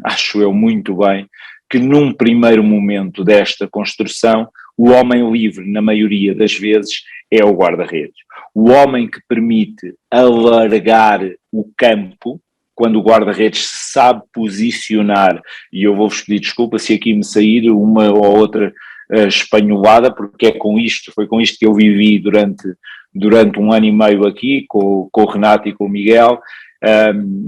acho eu muito bem, que num primeiro momento desta construção, o homem livre, na maioria das vezes, é o guarda-redes. O homem que permite alargar o campo, quando o guarda-redes sabe posicionar, e eu vou-vos pedir desculpa se aqui me sair uma ou outra espanholada, porque foi com isto que eu vivi durante 1 ano e meio aqui, com o Renato e com o Miguel,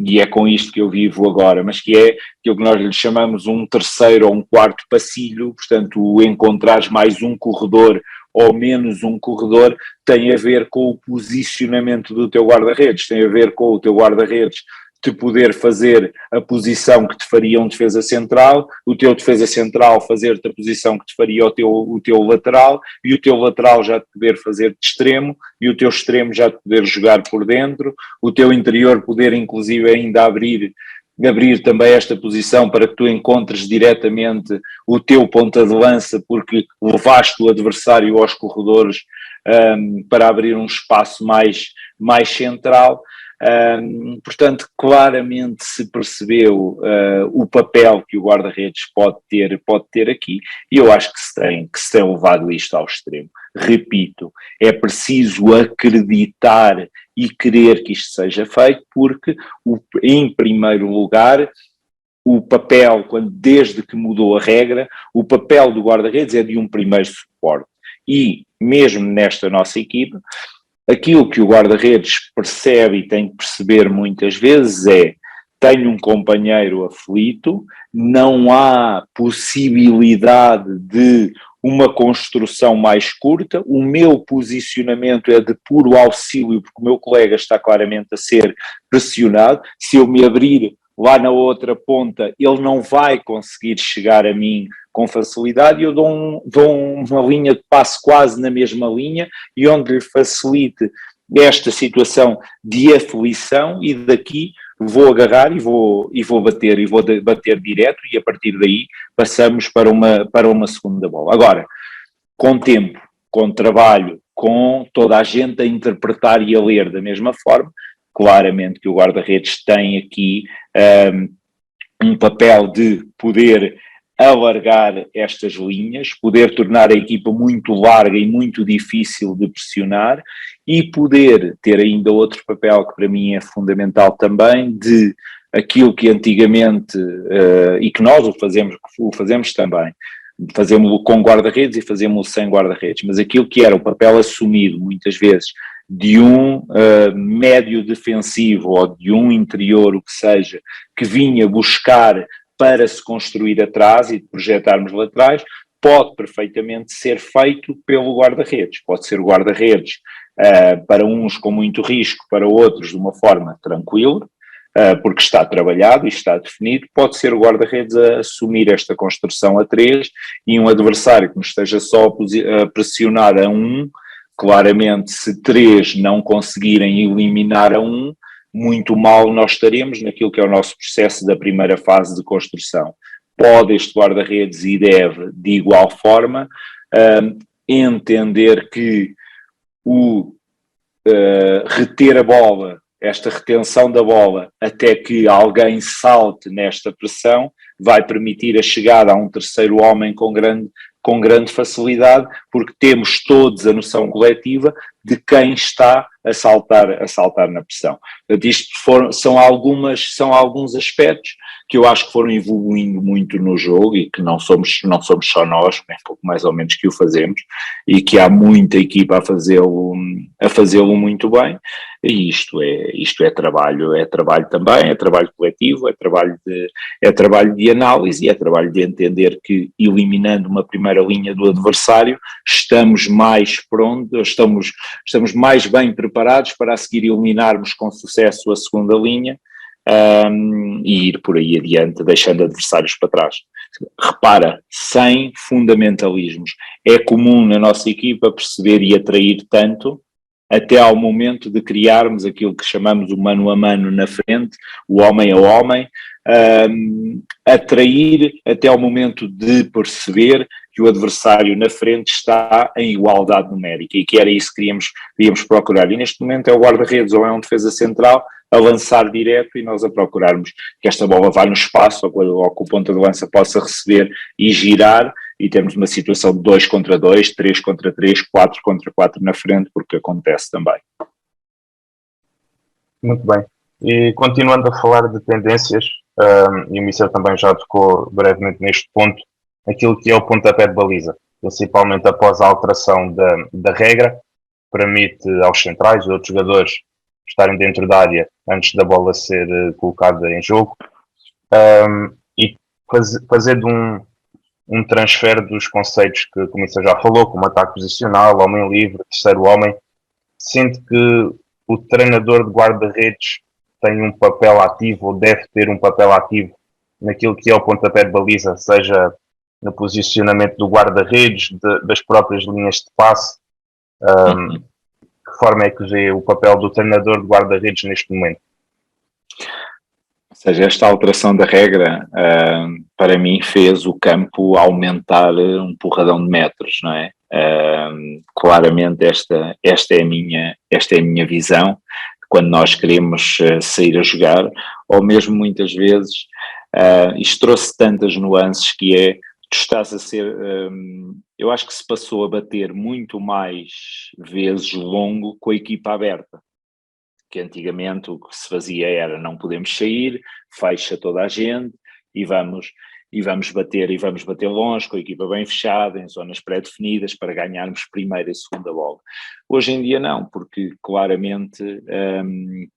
e é com isto que eu vivo agora, mas que é aquilo que nós lhe chamamos um terceiro ou um quarto passilho, portanto o encontrares mais um corredor ou menos um corredor tem a ver com o posicionamento do teu guarda-redes, tem a ver com o teu guarda-redes te poder fazer a posição que te faria um defesa central, o teu defesa central fazer-te a posição que te faria o teu lateral, e o teu lateral já te poder fazer de extremo, e o teu extremo já te poder jogar por dentro, o teu interior poder inclusive ainda abrir abrir também esta posição para que tu encontres diretamente o teu ponta de lança, porque levaste o adversário aos corredores para abrir um espaço mais central. Portanto, claramente se percebeu o papel que o guarda-redes pode ter aqui, e eu acho que se tem levado isto ao extremo. Repito, é preciso acreditar e querer que isto seja feito, porque em primeiro lugar o papel, desde que mudou a regra, o papel do guarda-redes é de um primeiro suporte, e mesmo nesta nossa equipa, aquilo que o guarda-redes percebe e tem que perceber muitas vezes é: tenho um companheiro aflito, não há possibilidade de uma construção mais curta, o meu posicionamento é de puro auxílio, porque o meu colega está claramente a ser pressionado. Se eu me abrir lá na outra ponta, ele não vai conseguir chegar a mim com facilidade, e eu dou uma linha de passe quase na mesma linha, e onde lhe facilite esta situação de aflição, e daqui vou agarrar e vou bater direto, e a partir daí passamos para uma segunda bola. Agora, com tempo, com trabalho, com toda a gente a interpretar e a ler da mesma forma, claramente que o guarda-redes tem aqui um papel de poder alargar estas linhas, poder tornar a equipa muito larga e muito difícil de pressionar, e poder ter ainda outro papel que para mim é fundamental também, de aquilo que antigamente, e que nós o fazemos também, fazemos-lo com guarda-redes e fazemos-lo sem guarda-redes, mas aquilo que era o papel assumido muitas vezes de um médio defensivo ou de um interior, o que seja, que vinha buscar para se construir atrás e projetarmos laterais, pode perfeitamente ser feito pelo guarda-redes. Pode ser o guarda-redes para uns com muito risco, para outros de uma forma tranquila, porque está trabalhado e está definido. Pode ser o guarda-redes a assumir esta construção a 3, e um adversário que nos esteja só a pressionar a 1, claramente, se 3 não conseguirem eliminar a 1, muito mal nós estaremos naquilo que é o nosso processo da primeira fase de construção. Pode este guarda-redes, e deve, de igual forma, entender que reter a bola, esta retenção da bola, até que alguém salte nesta pressão, vai permitir a chegada a um terceiro homem com grande facilidade, porque temos todos a noção coletiva de quem está a saltar na pressão. Portanto, isto são alguns aspectos que eu acho que foram evoluindo muito no jogo, e que não somos só nós, é pouco mais ou menos que o fazemos, e que há muita equipa a fazê-lo muito bem. E isto é trabalho também, é trabalho coletivo, é trabalho de análise, e é trabalho de entender que, eliminando uma primeira linha do adversário, estamos mais prontos, estamos mais bem preparados para a seguir eliminarmos com sucesso a segunda linha, e ir por aí adiante, deixando adversários para trás. Repara, sem fundamentalismos. É comum na nossa equipa perceber e atrair tanto, até ao momento de criarmos aquilo que chamamos o mano a mano na frente, o homem a homem, atrair até ao momento de perceber que o adversário na frente está em igualdade numérica, e que era isso que queríamos procurar. E neste momento é o guarda-redes ou é um defesa central a lançar direto, e nós a procurarmos que esta bola vá no espaço, ou que o ponta de lança possa receber e girar, e temos uma situação de 2 contra 2, 3 contra 3, 4 contra 4 na frente, porque acontece também. Muito bem. E continuando a falar de tendências, e o Mister também já tocou brevemente neste ponto, aquilo que é o pontapé de baliza, principalmente após a alteração da regra, permite aos centrais e outros jogadores estarem dentro da área antes da bola ser colocada em jogo, e fazer de um transfer dos conceitos que o Mister já falou, como ataque posicional, homem livre, terceiro homem. Sente que o treinador de guarda-redes tem um papel ativo, ou deve ter um papel ativo naquilo que é o pontapé de baliza, seja no posicionamento do guarda-redes, das próprias linhas de passe. Que forma é que vê o papel do treinador de guarda-redes neste momento? seja, esta alteração da regra, para mim, fez o campo aumentar um porradão de metros, não é? Claramente esta é a minha visão, quando nós queremos sair a jogar, ou mesmo muitas vezes, isto trouxe tantas nuances que é, tu estás a ser, eu acho que se passou a bater muito mais vezes longo com a equipa aberta, que antigamente o que se fazia era não podemos sair, fecha toda a gente e vamos bater longe, com a equipa bem fechada, em zonas pré-definidas, para ganharmos primeira e segunda bola. Hoje em dia não, porque claramente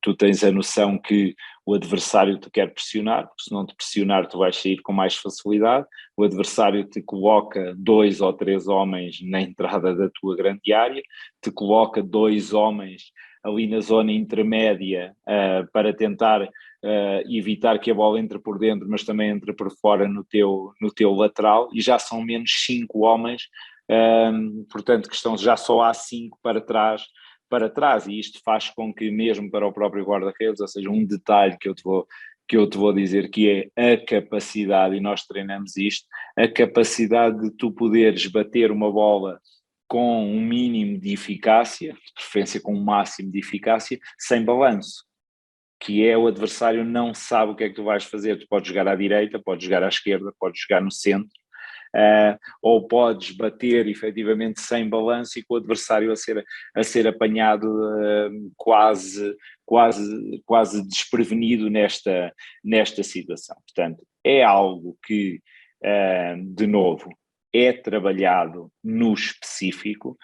tu tens a noção que o adversário te quer pressionar, porque se não te pressionar tu vais sair com mais facilidade, o adversário te coloca 2 ou 3 homens na entrada da tua grande área, te coloca 2 homens ali na zona intermédia para tentar evitar que a bola entre por dentro, mas também entre por fora no teu lateral, e já são menos 5 homens, portanto que estão já só há 5 para trás, e isto faz com que mesmo para o próprio guarda-redes, ou seja, um detalhe que eu te vou dizer, que é a capacidade, e nós treinamos isto, a capacidade de tu poderes bater uma bola com um mínimo de eficácia, de preferência com um máximo de eficácia, sem balanço, que é o adversário não sabe o que é que tu vais fazer. Tu podes jogar à direita, podes jogar à esquerda, podes jogar no centro, ou podes bater efetivamente sem balanço e com o adversário a ser apanhado quase desprevenido nesta situação. Portanto, é algo que, de novo, é trabalhado no específico.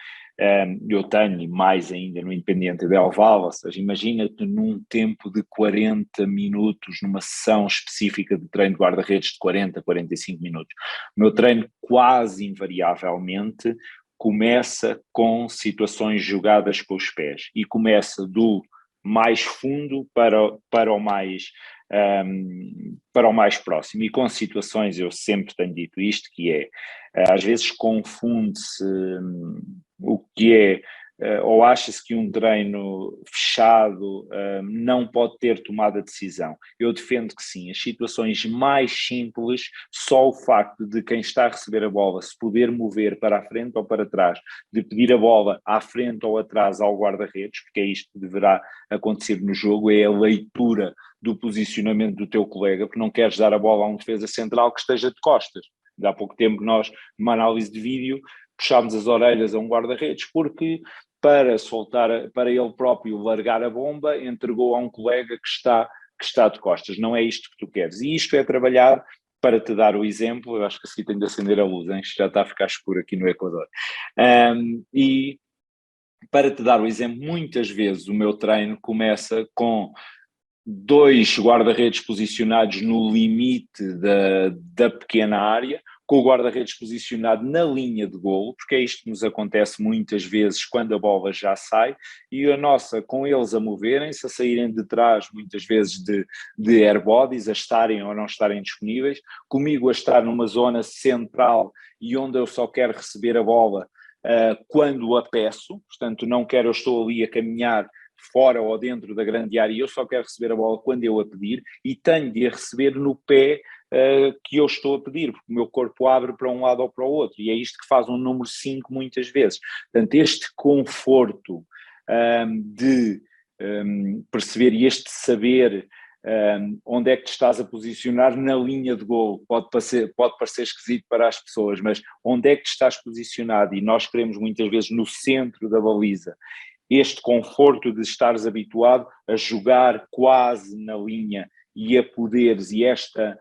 Eu tenho mais ainda no Independente Del Valle, ou seja, imagina-te num tempo de 40 minutos, numa sessão específica de treino de guarda-redes de 40, 45 minutos. O meu treino quase invariavelmente começa com situações jogadas com os pés e começa do mais fundo para o mais próximo, e com situações, eu sempre tenho dito isto, que é, às vezes confunde-se o que é, ou acha-se que um treino fechado não pode ter tomada de decisão. Eu defendo que sim, as situações mais simples, só o facto de quem está a receber a bola se poder mover para a frente ou para trás, de pedir a bola à frente ou atrás ao guarda-redes, porque é isto que deverá acontecer no jogo, é a leitura do posicionamento do teu colega, porque não queres dar a bola a um defesa central que esteja de costas. Há pouco tempo nós, numa análise de vídeo, puxámos as orelhas a um guarda-redes porque, para soltar, para ele próprio largar a bomba, entregou a um colega que está de costas. Não é isto que tu queres. E isto é trabalhar, para te dar o exemplo, eu acho que assim tenho de acender a luz, hein? Isto já está a ficar escuro aqui no Equador. E para te dar o exemplo, muitas vezes o meu treino começa com 2 guarda-redes posicionados no limite da pequena área, com o guarda-redes posicionado na linha de golo, porque é isto que nos acontece muitas vezes quando a bola já sai, e a nossa, com eles a moverem-se, a saírem de trás muitas vezes de airbodies, a estarem ou não estarem disponíveis, comigo a estar numa zona central e onde eu só quero receber a bola quando a peço, portanto não quero, eu estou ali a caminhar fora ou dentro da grande área, e eu só quero receber a bola quando eu a pedir, e tenho de a receber no pé que eu estou a pedir, porque o meu corpo abre para um lado ou para o outro, e é isto que faz um número 5 muitas vezes. Portanto, este conforto de perceber, e este saber onde é que te estás a posicionar na linha de golo, pode parecer esquisito para as pessoas, mas onde é que te estás posicionado, e nós queremos muitas vezes no centro da baliza, este conforto de estares habituado a jogar quase na linha e a poderes, e esta,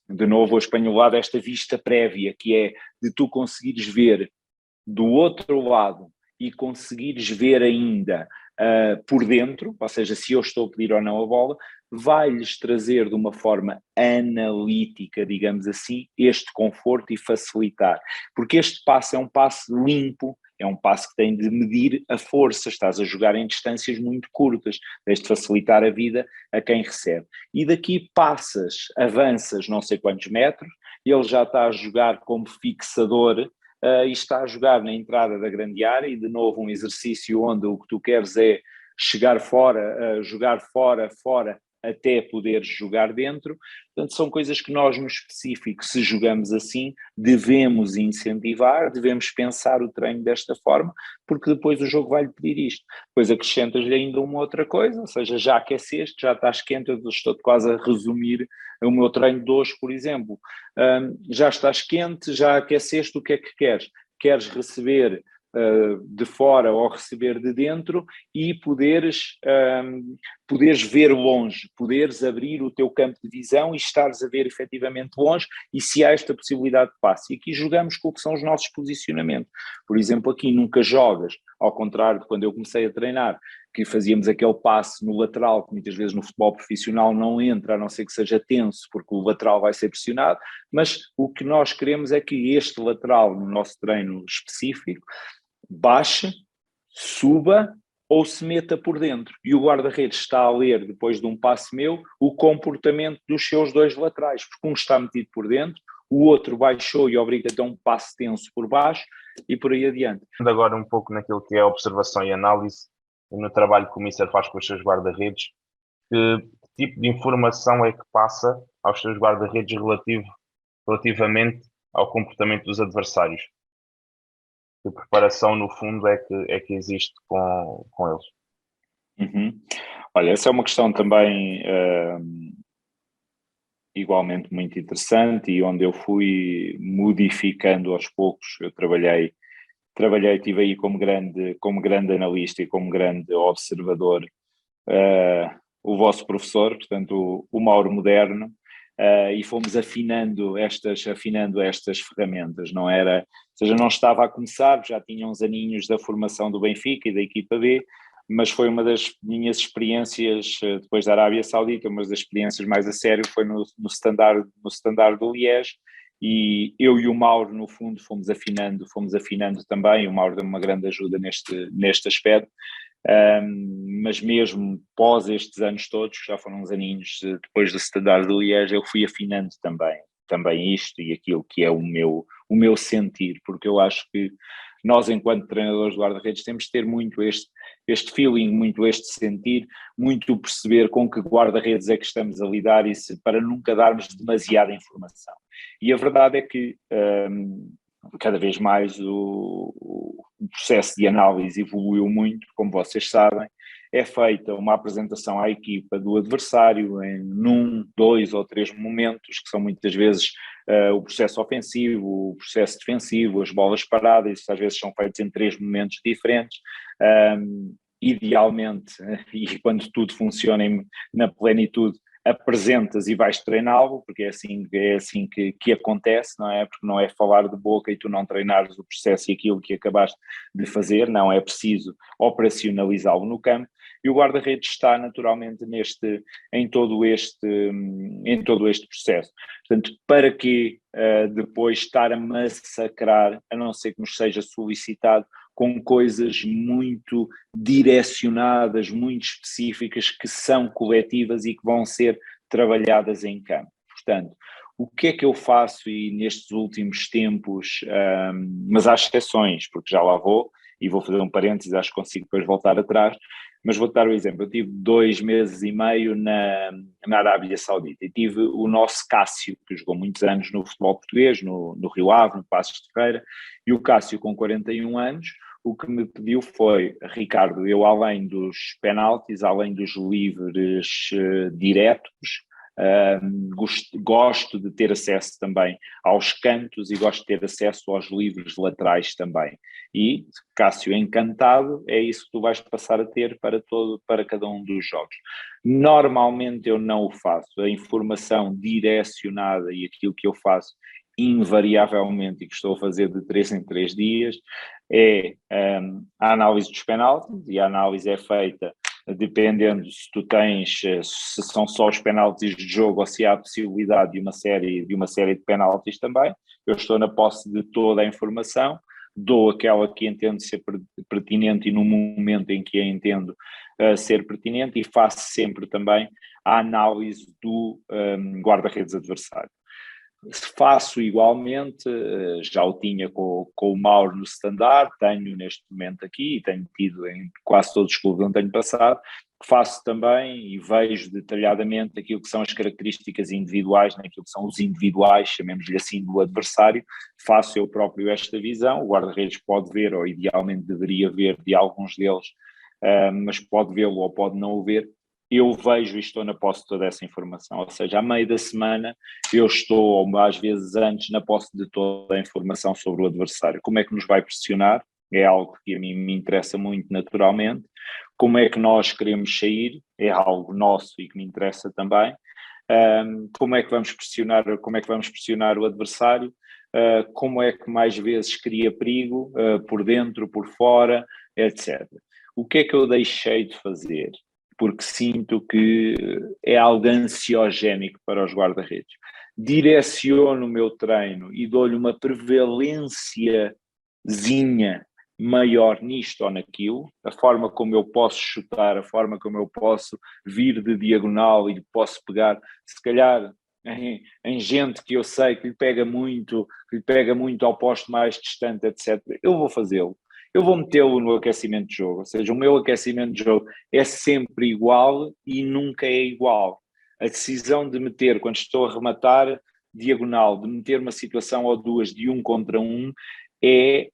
de novo a espanholada, esta vista prévia, que é de tu conseguires ver do outro lado e conseguires ver ainda por dentro, ou seja, se eu estou a pedir ou não a bola, vai-lhes trazer de uma forma analítica, digamos assim, este conforto e facilitar. Porque este passo é um passo limpo, é um passo que tem de medir a força, estás a jogar em distâncias muito curtas, tens de facilitar a vida a quem recebe. E daqui avanças não sei quantos metros, ele já está a jogar como fixador, e está a jogar na entrada da grande área, e de novo um exercício onde o que tu queres é chegar fora, jogar fora, até poderes jogar dentro. Portanto, são coisas que nós, no específico, se jogamos assim, devemos incentivar, devemos pensar o treino desta forma, porque depois o jogo vai-lhe pedir isto. Depois acrescentas-lhe ainda uma outra coisa, ou seja, já aqueceste, já estás quente. Eu estou quase a resumir o meu treino de hoje, por exemplo. Já estás quente, já aqueceste, o que é que queres? Queres receber de fora ou receber de dentro e poderes ver longe, poderes abrir o teu campo de visão e estares a ver efetivamente longe, e se há esta possibilidade de passe. E aqui jogamos com o que são os nossos posicionamentos. Por exemplo, aqui nunca jogas, ao contrário de quando eu comecei a treinar, que fazíamos aquele passe no lateral, que muitas vezes no futebol profissional não entra, a não ser que seja tenso, porque o lateral vai ser pressionado, mas o que nós queremos é que este lateral, no nosso treino específico, baixe, suba ou se meta por dentro. E o guarda-redes está a ler, depois de um passe meu, o comportamento dos seus dois laterais, porque um está metido por dentro, o outro baixou e obriga-te a um passe tenso por baixo e por aí adiante. Agora um pouco naquilo que é a observação e análise, e no trabalho que o Mister faz com os seus guarda-redes, que tipo de informação é que passa aos seus guarda-redes relativamente ao comportamento dos adversários? Que preparação, no fundo, é que existe com eles? Uhum. Olha, essa é uma questão também igualmente muito interessante, e onde eu fui modificando aos poucos. Eu trabalhei, tive aí como grande analista e como grande observador o vosso professor, portanto o Mauro Moderno, e fomos afinando estas ferramentas. Não era, ou seja, não estava a começar, já tinha uns aninhos da formação do Benfica e da equipa B, mas foi uma das minhas experiências, depois da Arábia Saudita, uma das experiências mais a sério foi no Standard do Liège, e eu e o Mauro, no fundo, fomos afinando também. O Mauro deu-me uma grande ajuda neste aspecto. Mas mesmo pós estes anos todos, que já foram uns aninhos depois do Standard do Liège, eu fui afinando também isto e aquilo que é o meu sentir, porque eu acho que nós, enquanto treinadores de guarda-redes, temos de ter muito este feeling, muito este sentir, muito perceber com que guarda-redes é que estamos a lidar, e para nunca darmos demasiada informação. E a verdade é que cada vez mais o processo de análise evoluiu muito, como vocês sabem. É feita uma apresentação à equipa do adversário num, 2 ou 3 momentos, que são muitas vezes o processo ofensivo, o processo defensivo, as bolas paradas. Isso às vezes são feitos em 3 momentos diferentes. Idealmente, e quando tudo funciona na plenitude, apresentas e vais treiná-lo, porque é assim que acontece, não é? Porque não é falar de boca e tu não treinares o processo e aquilo que acabaste de fazer, não, é preciso operacionalizá-lo no campo, e o guarda-redes está naturalmente em todo este processo. Portanto, para que depois estar a massacrar, a não ser que nos seja solicitado, com coisas muito direcionadas, muito específicas, que são coletivas e que vão ser trabalhadas em campo. Portanto, o que é que eu faço, e nestes últimos tempos, mas há exceções, porque já lá vou, e vou fazer um parênteses, acho que consigo depois voltar atrás, mas vou dar o exemplo. Eu tive 2 meses e meio na Arábia Saudita, e tive o nosso Cássio, que jogou muitos anos no futebol português, no Rio Ave, no Passos de Ferreira, e o Cássio, com 41 anos, o que me pediu foi: Ricardo, eu além dos penaltis, além dos livres diretos, gosto de ter acesso também aos cantos e gosto de ter acesso aos livres laterais também. E, Cássio, encantado, é isso que tu vais passar a ter para cada um dos jogos. Normalmente eu não o faço. A informação direcionada e aquilo que eu faço invariavelmente, e que estou a fazer de 3 em 3 dias, é a análise dos penaltis, e a análise é feita dependendo se são só os penaltis de jogo ou se há a possibilidade de uma série de penaltis também. Eu estou na posse de toda a informação, dou aquela que entendo ser pertinente e no momento em que a entendo ser pertinente, e faço sempre também a análise do guarda-redes adversário. Faço igualmente, já o tinha com o Mauro no Standard, tenho neste momento aqui, e tenho tido em quase todos os clubes onde tenho passado, Faço também e vejo detalhadamente aquilo que são as características individuais, naquilo que são os individuais, chamemos-lhe assim, do adversário. Faço eu próprio esta visão. O guarda-redes pode ver, ou idealmente deveria ver, de alguns deles, mas pode vê-lo ou pode não o ver. Eu vejo e estou na posse de toda essa informação, ou seja, à meio da semana eu estou, ou às vezes antes, na posse de toda a informação sobre o adversário. Como é que nos vai pressionar? É algo que a mim me interessa muito naturalmente. Como é que nós queremos sair? É algo nosso e que me interessa também. Como é que vamos pressionar o adversário? Como é que mais vezes cria perigo, por dentro, por fora, etc. O que é que eu deixei de fazer? Porque sinto que é algo ansiogénico para os guarda-redes. Direciono o meu treino e dou-lhe uma prevalênciazinha maior nisto ou naquilo, a forma como eu posso chutar, a forma como eu posso vir de diagonal e posso pegar, se calhar em gente que eu sei que lhe pega muito ao posto mais distante, etc. Eu vou fazê-lo. Eu vou metê-lo no aquecimento de jogo, ou seja, o meu aquecimento de jogo é sempre igual e nunca é igual. A decisão de meter, quando estou a rematar diagonal, de meter uma situação ou duas de 1 contra 1, é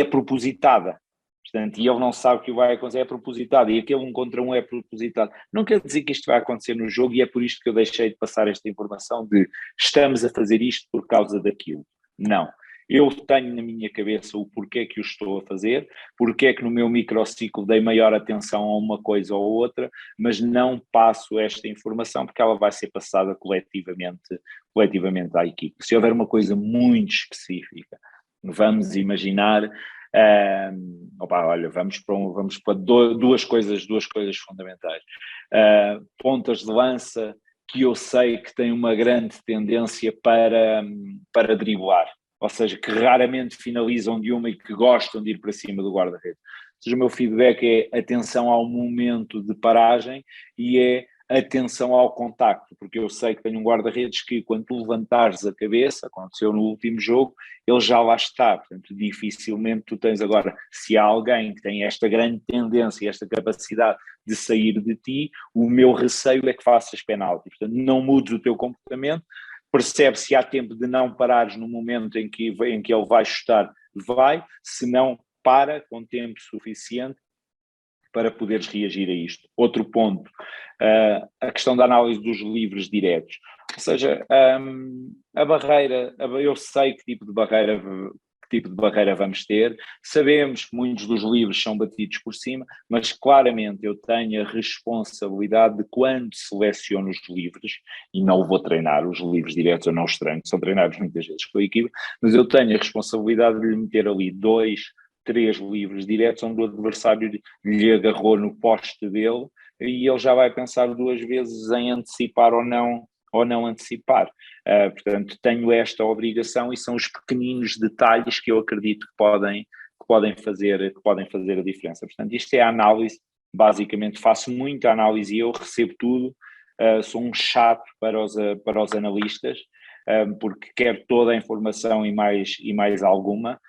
propositada. Portanto, e ele não sabe que vai acontecer, é propositado, e aquele 1 contra 1 é propositado. Não quer dizer que isto vai acontecer no jogo, e é por isto que eu deixei de passar esta informação de estamos a fazer isto por causa daquilo. Não. Eu tenho na minha cabeça o porquê que o estou a fazer, porque é que no meu microciclo dei maior atenção a uma coisa ou outra, mas não passo esta informação porque ela vai ser passada coletivamente à equipe. Se houver uma coisa muito específica, vamos imaginar, olha, vamos para duas coisas fundamentais. Pontas de lança que eu sei que têm uma grande tendência para driblar, ou seja, que raramente finalizam de uma e que gostam de ir para cima do guarda-redes. Ou seja, o meu feedback é atenção ao momento de paragem e é atenção ao contacto, porque eu sei que tenho um guarda-redes que quando tu levantares a cabeça, aconteceu no último jogo, ele já lá está, portanto dificilmente tu tens agora, se há alguém que tem esta grande tendência, esta capacidade de sair de ti, o meu receio é que faças penalti, portanto não mudes o teu comportamento, percebe se há tempo de não parares no momento em que ele vai chutar, se não para com tempo suficiente para poderes reagir a isto. Outro ponto, a questão da análise dos livros diretos. Ou seja, a barreira, eu sei que tipo de barreira vamos ter, sabemos que muitos dos livros são batidos por cima, mas claramente eu tenho a responsabilidade de quando seleciono os livros, e não vou treinar os livros diretos, eu não os treino, são treinados muitas vezes pela equipa, mas eu tenho a responsabilidade de lhe meter ali 2-3 livros diretos onde o adversário lhe agarrou no poste dele e ele já vai pensar 2 vezes em antecipar ou não antecipar. Portanto, tenho esta obrigação e são os pequeninos detalhes que eu acredito que podem fazer a diferença. Portanto, isto é a análise, basicamente faço muita análise e eu recebo tudo, sou um chato para os analistas, porque quero toda a informação e mais alguma,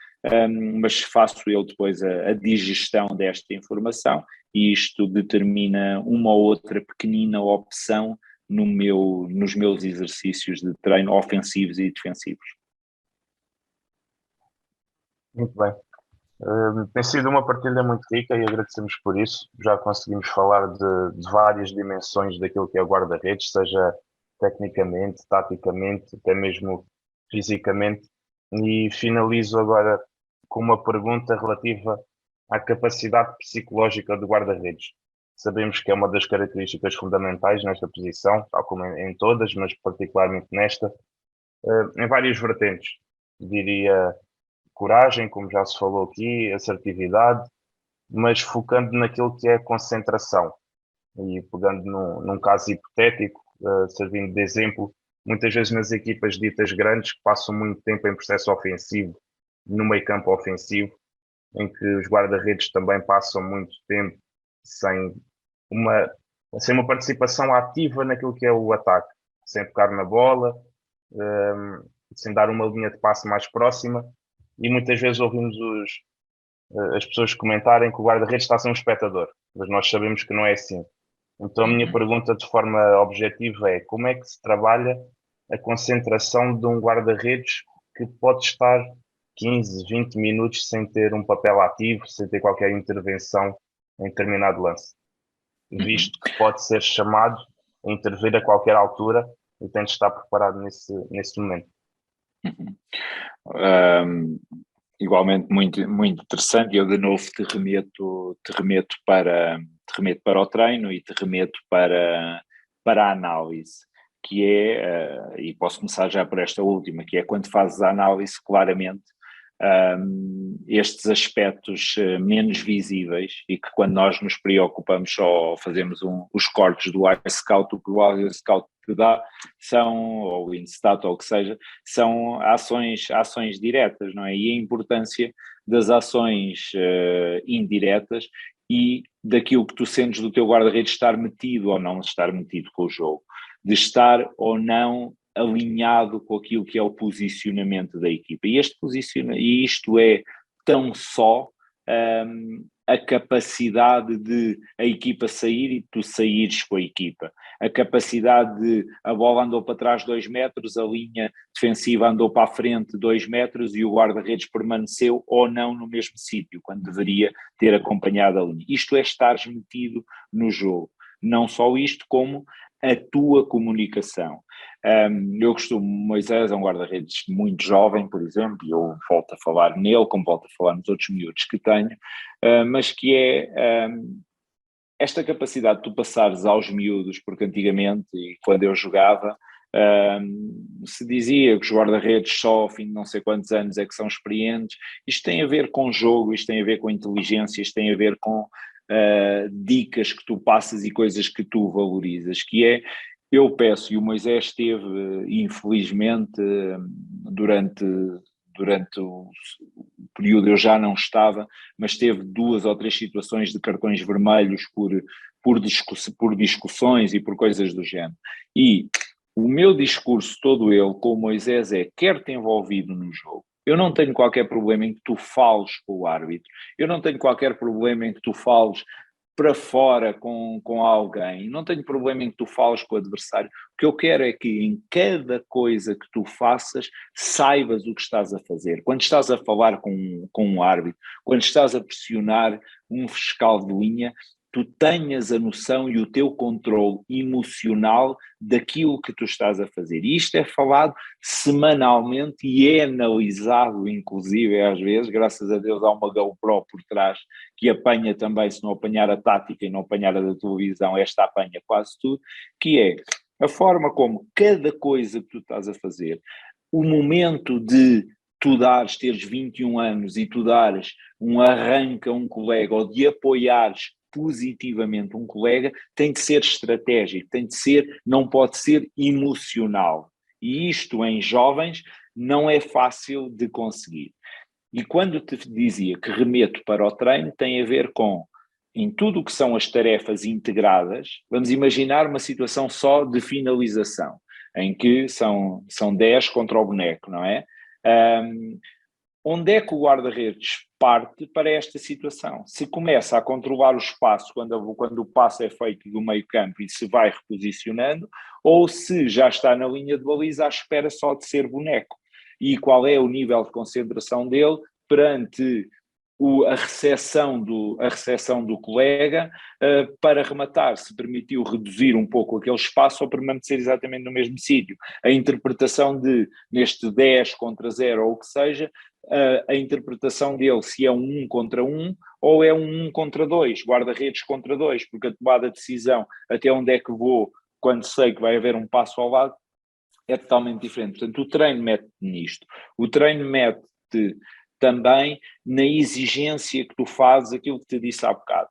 mas faço eu depois a digestão desta informação e isto determina uma ou outra pequenina opção nos meus exercícios de treino ofensivos e defensivos. Muito bem. Tem sido uma partilha muito rica e agradecemos por isso. Já conseguimos falar de várias dimensões daquilo que é o guarda-redes, seja tecnicamente, taticamente, até mesmo fisicamente. E finalizo agora com uma pergunta relativa à capacidade psicológica do guarda-redes. Sabemos que é uma das características fundamentais nesta posição, tal como em todas, mas particularmente nesta, em várias vertentes. Diria coragem, como já se falou aqui, assertividade, mas focando naquilo que é a concentração. E pegando num caso hipotético, servindo de exemplo, muitas vezes nas equipas ditas grandes que passam muito tempo em processo ofensivo, no meio campo ofensivo, em que os guarda-redes também passam muito tempo sem uma participação ativa naquilo que é o ataque, sem tocar na bola, sem dar uma linha de passe mais próxima, e muitas vezes ouvimos as pessoas comentarem que o guarda-redes está a ser um espectador, mas nós sabemos que não é assim. Então a minha pergunta de forma objetiva é como é que se trabalha a concentração de um guarda-redes que pode estar 15, 20 minutos sem ter um papel ativo, sem ter qualquer intervenção em determinado lance, visto que pode ser chamado a intervir a qualquer altura e tem de estar preparado nesse momento. Igualmente muito, muito interessante. Eu de novo te remeto para o treino e te remeto para a análise, que é, e posso começar já por esta última, que é quando fazes a análise, claramente, estes aspectos menos visíveis, e que quando nós nos preocupamos só fazemos os cortes do iScout, o que o iScout te dá são, ou o Instat ou o que seja, são ações diretas, não é? E a importância das ações indiretas e daquilo que tu sentes do teu guarda-redes estar metido ou não estar metido com o jogo, de estar ou não alinhado com aquilo que é o posicionamento da equipa. E isto é tão só a capacidade de a equipa sair e tu saíres com a equipa. A capacidade de a bola andou para trás 2 metros, a linha defensiva andou para a frente 2 metros e o guarda-redes permaneceu ou não no mesmo sítio, quando deveria ter acompanhado a linha. Isto é estar metido no jogo. Não só isto, como a tua comunicação. Eu costumo, Moisés é um guarda-redes muito jovem, por exemplo, e eu volto a falar nele, como volto a falar nos outros miúdos que tenho, mas que é esta capacidade de tu passares aos miúdos, porque antigamente, e quando eu jogava, se dizia que os guarda-redes só ao fim de não sei quantos anos é que são experientes. Isto tem a ver com jogo, isto tem a ver com inteligência, isto tem a ver com dicas que tu passas e coisas que tu valorizas, que é, eu peço, e o Moisés teve, infelizmente, durante o período eu já não estava, mas teve 2 ou 3 situações de cartões vermelhos por discussões e por coisas do género. E o meu discurso todo ele com o Moisés é, quer-te envolvido no jogo. Eu não tenho qualquer problema em que tu fales com o árbitro, eu não tenho qualquer problema em que tu fales para fora com alguém, não tenho problema em que tu fales com o adversário. O que eu quero é que em cada coisa que tu faças, saibas o que estás a fazer. Quando estás a falar com um árbitro, quando estás a pressionar um fiscal de linha, tu tenhas a noção e o teu controle emocional daquilo que tu estás a fazer. E isto é falado semanalmente e é analisado, inclusive, às vezes, graças a Deus há uma GoPro por trás que apanha também, se não apanhar a tática e não apanhar a da televisão, esta apanha quase tudo, que é a forma como cada coisa que tu estás a fazer, o momento de tu teres 21 anos e tu dares um arranque a um colega ou de apoiares positivamente um colega, tem de ser estratégico, não pode ser emocional. E isto em jovens não é fácil de conseguir. E quando te dizia que remeto para o treino, tem a ver com, em tudo o que são as tarefas integradas, vamos imaginar uma situação só de finalização, em que são 10 contra o boneco, não é? Onde é que o guarda-redes parte para esta situação? Se começa a controlar o espaço quando o passo é feito do meio campo e se vai reposicionando, ou se já está na linha de baliza à espera só de ser boneco. E qual é o nível de concentração dele perante a recepção do colega para rematar, se permitiu reduzir um pouco aquele espaço ou permanecer exatamente no mesmo sítio. A interpretação neste 10 contra 0 ou o que seja, a interpretação dele se é um 1 contra 1 ou é um 1 contra 2, guarda-redes contra 2, porque a tomada de decisão até onde é que vou quando sei que vai haver um passo ao lado é totalmente diferente. Portanto, o treino mete nisto. O treino mete também na exigência que tu fazes, aquilo que te disse há bocado.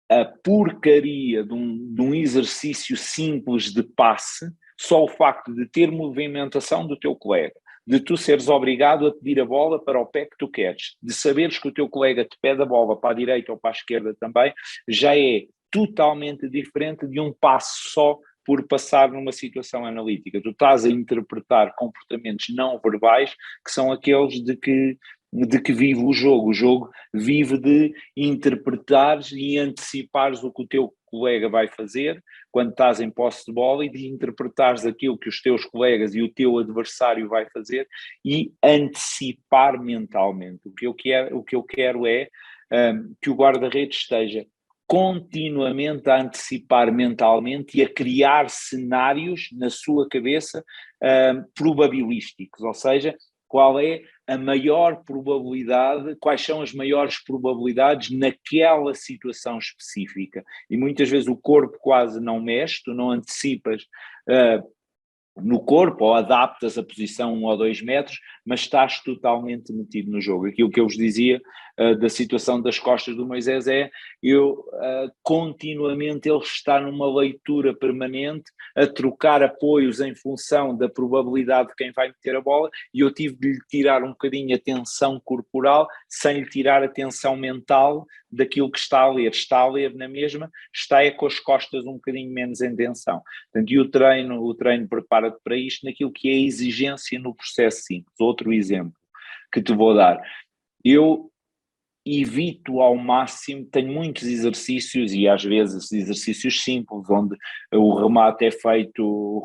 A porcaria de um exercício simples de passe, só o facto de ter movimentação do teu colega, de tu seres obrigado a pedir a bola para o pé que tu queres, de saberes que o teu colega te pede a bola para a direita ou para a esquerda também, já é totalmente diferente de um passo só por passar numa situação analítica. Tu estás a interpretar comportamentos não verbais, que são aqueles de que de que vive o jogo vive de interpretares e antecipares o que o teu colega vai fazer quando estás em posse de bola e de interpretares aquilo que os teus colegas e o teu adversário vai fazer e antecipar mentalmente. O que eu quero é que o guarda-redes esteja continuamente a antecipar mentalmente e a criar cenários na sua cabeça probabilísticos, ou seja, qual é a maior probabilidade, quais são as maiores probabilidades naquela situação específica. E muitas vezes o corpo quase não mexe, tu não antecipas no corpo ou adaptas a posição 1 ou 2 metros, mas estás totalmente metido no jogo. Aquilo que eu vos dizia da situação das costas do Moisés continuamente ele está numa leitura permanente, a trocar apoios em função da probabilidade de quem vai meter a bola, e eu tive de lhe tirar um bocadinho a tensão corporal, sem lhe tirar a tensão mental daquilo que está a ler na mesma, está com as costas um bocadinho menos em tensão. Portanto, e o treino prepara-te para isto naquilo que é a exigência no processo simples. Outro exemplo que te vou dar, eu evito ao máximo, tenho muitos exercícios e às vezes exercícios simples, onde o remate é feito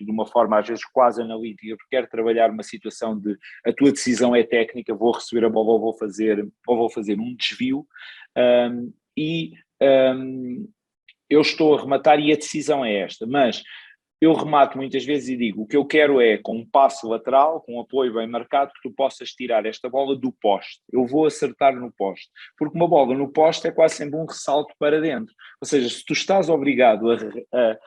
de uma forma às vezes quase analítica, porque quero trabalhar uma situação de a tua decisão é técnica, vou receber a bola ou vou fazer um desvio, eu estou a rematar e a decisão é esta, mas eu remato muitas vezes e digo, o que eu quero é, com um passo lateral, com um apoio bem marcado, que tu possas tirar esta bola do poste. Eu vou acertar no poste. Porque uma bola no poste é quase sempre um ressalto para dentro. Ou seja, se tu estás obrigado a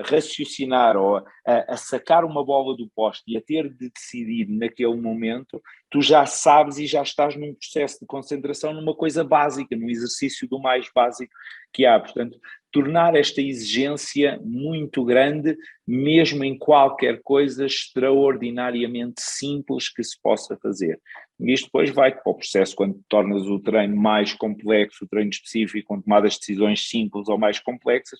raciocinar ou a sacar uma bola do poste e a ter de decidir naquele momento, tu já sabes e já estás num processo de concentração numa coisa básica, num exercício do mais básico que há. Portanto, tornar esta exigência muito grande, mesmo em qualquer coisa extraordinariamente simples que se possa fazer. E isto depois vai para o processo, quando tornas o treino mais complexo, o treino específico, com tomadas de decisões simples ou mais complexas,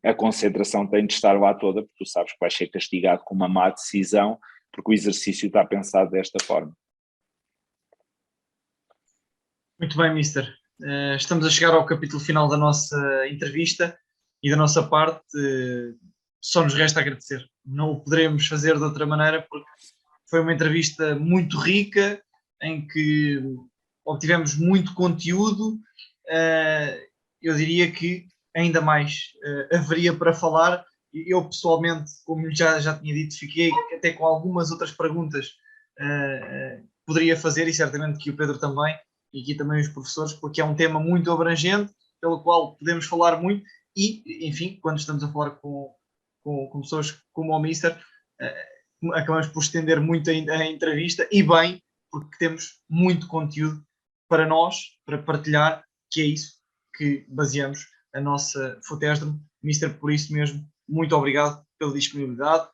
a concentração tem de estar lá toda, porque tu sabes que vais ser castigado com uma má decisão, porque o exercício está pensado desta forma. Muito bem, Mister. Estamos a chegar ao capítulo final da nossa entrevista e da nossa parte só nos resta agradecer. Não o poderemos fazer de outra maneira porque foi uma entrevista muito rica em que obtivemos muito conteúdo. Eu diria que ainda mais haveria para falar. Eu pessoalmente, como já tinha dito, fiquei até com algumas outras perguntas poderia fazer, e certamente que o Pedro também, e aqui também os professores, porque é um tema muito abrangente, pelo qual podemos falar muito, e, enfim, quando estamos a falar com pessoas como o Mister, acabamos por estender muito a entrevista, e bem, porque temos muito conteúdo para nós, para partilhar, que é isso que baseamos a nossa Futesdrum. Mister, por isso mesmo, muito obrigado pela disponibilidade,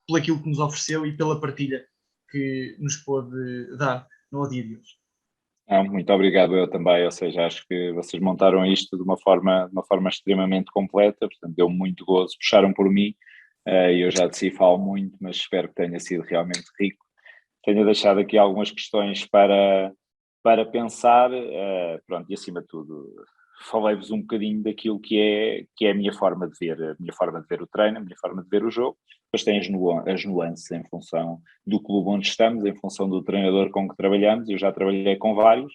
pelo aquilo que nos ofereceu e pela partilha que nos pôde dar no dia de hoje. Muito obrigado, eu também, ou seja, acho que vocês montaram isto de uma forma extremamente completa, portanto deu muito gozo, puxaram por mim, eu já de si falo muito, mas espero que tenha sido realmente rico. Tenho deixado aqui algumas questões para pensar, pronto, e acima de tudo, falei-vos um bocadinho daquilo que é a minha forma de ver, o treino, a minha forma de ver o jogo. Depois tem as nuances em função do clube onde estamos, em função do treinador com que trabalhamos. Eu já trabalhei com vários,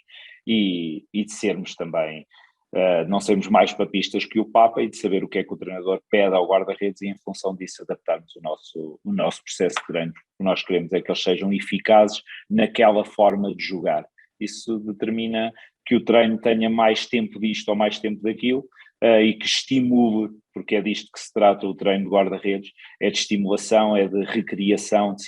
e de sermos também, não sermos mais papistas que o Papa, e de saber o que é que o treinador pede ao guarda-redes, e em função disso adaptarmos o nosso processo de treino. O que nós queremos é que eles sejam eficazes naquela forma de jogar. Isso determina que o treino tenha mais tempo disto ou mais tempo daquilo, e que estimule, porque é disto que se trata o treino de guarda-redes, é de estimulação, é de recriação de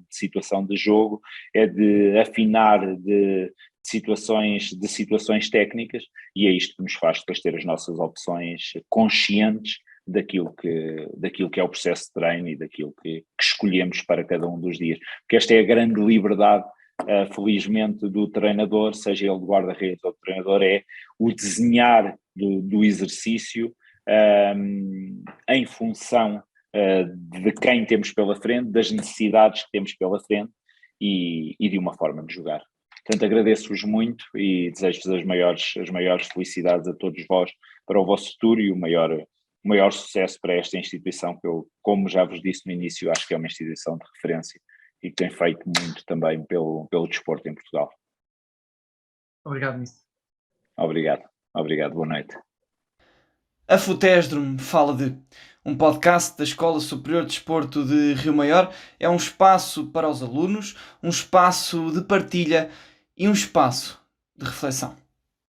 situação de jogo, é de afinar de situações técnicas, e é isto que nos faz depois ter as nossas opções conscientes daquilo que é o processo de treino e daquilo que escolhemos para cada um dos dias, porque esta é a grande liberdade, felizmente, do treinador, seja ele de guarda-redes ou de treinador, é o desenhar do exercício em função de quem temos pela frente, das necessidades que temos pela frente e de uma forma de jogar. Portanto, agradeço-vos muito e desejo-vos as maiores felicidades a todos vós para o vosso futuro e o maior sucesso para esta instituição que eu, como já vos disse no início, acho que é uma instituição de referência e que tem feito muito também pelo desporto em Portugal. Obrigado, Mister. Obrigado, boa noite. A Futesdrum fala de um podcast da Escola Superior de Desporto de Rio Maior. É um espaço para os alunos, um espaço de partilha e um espaço de reflexão.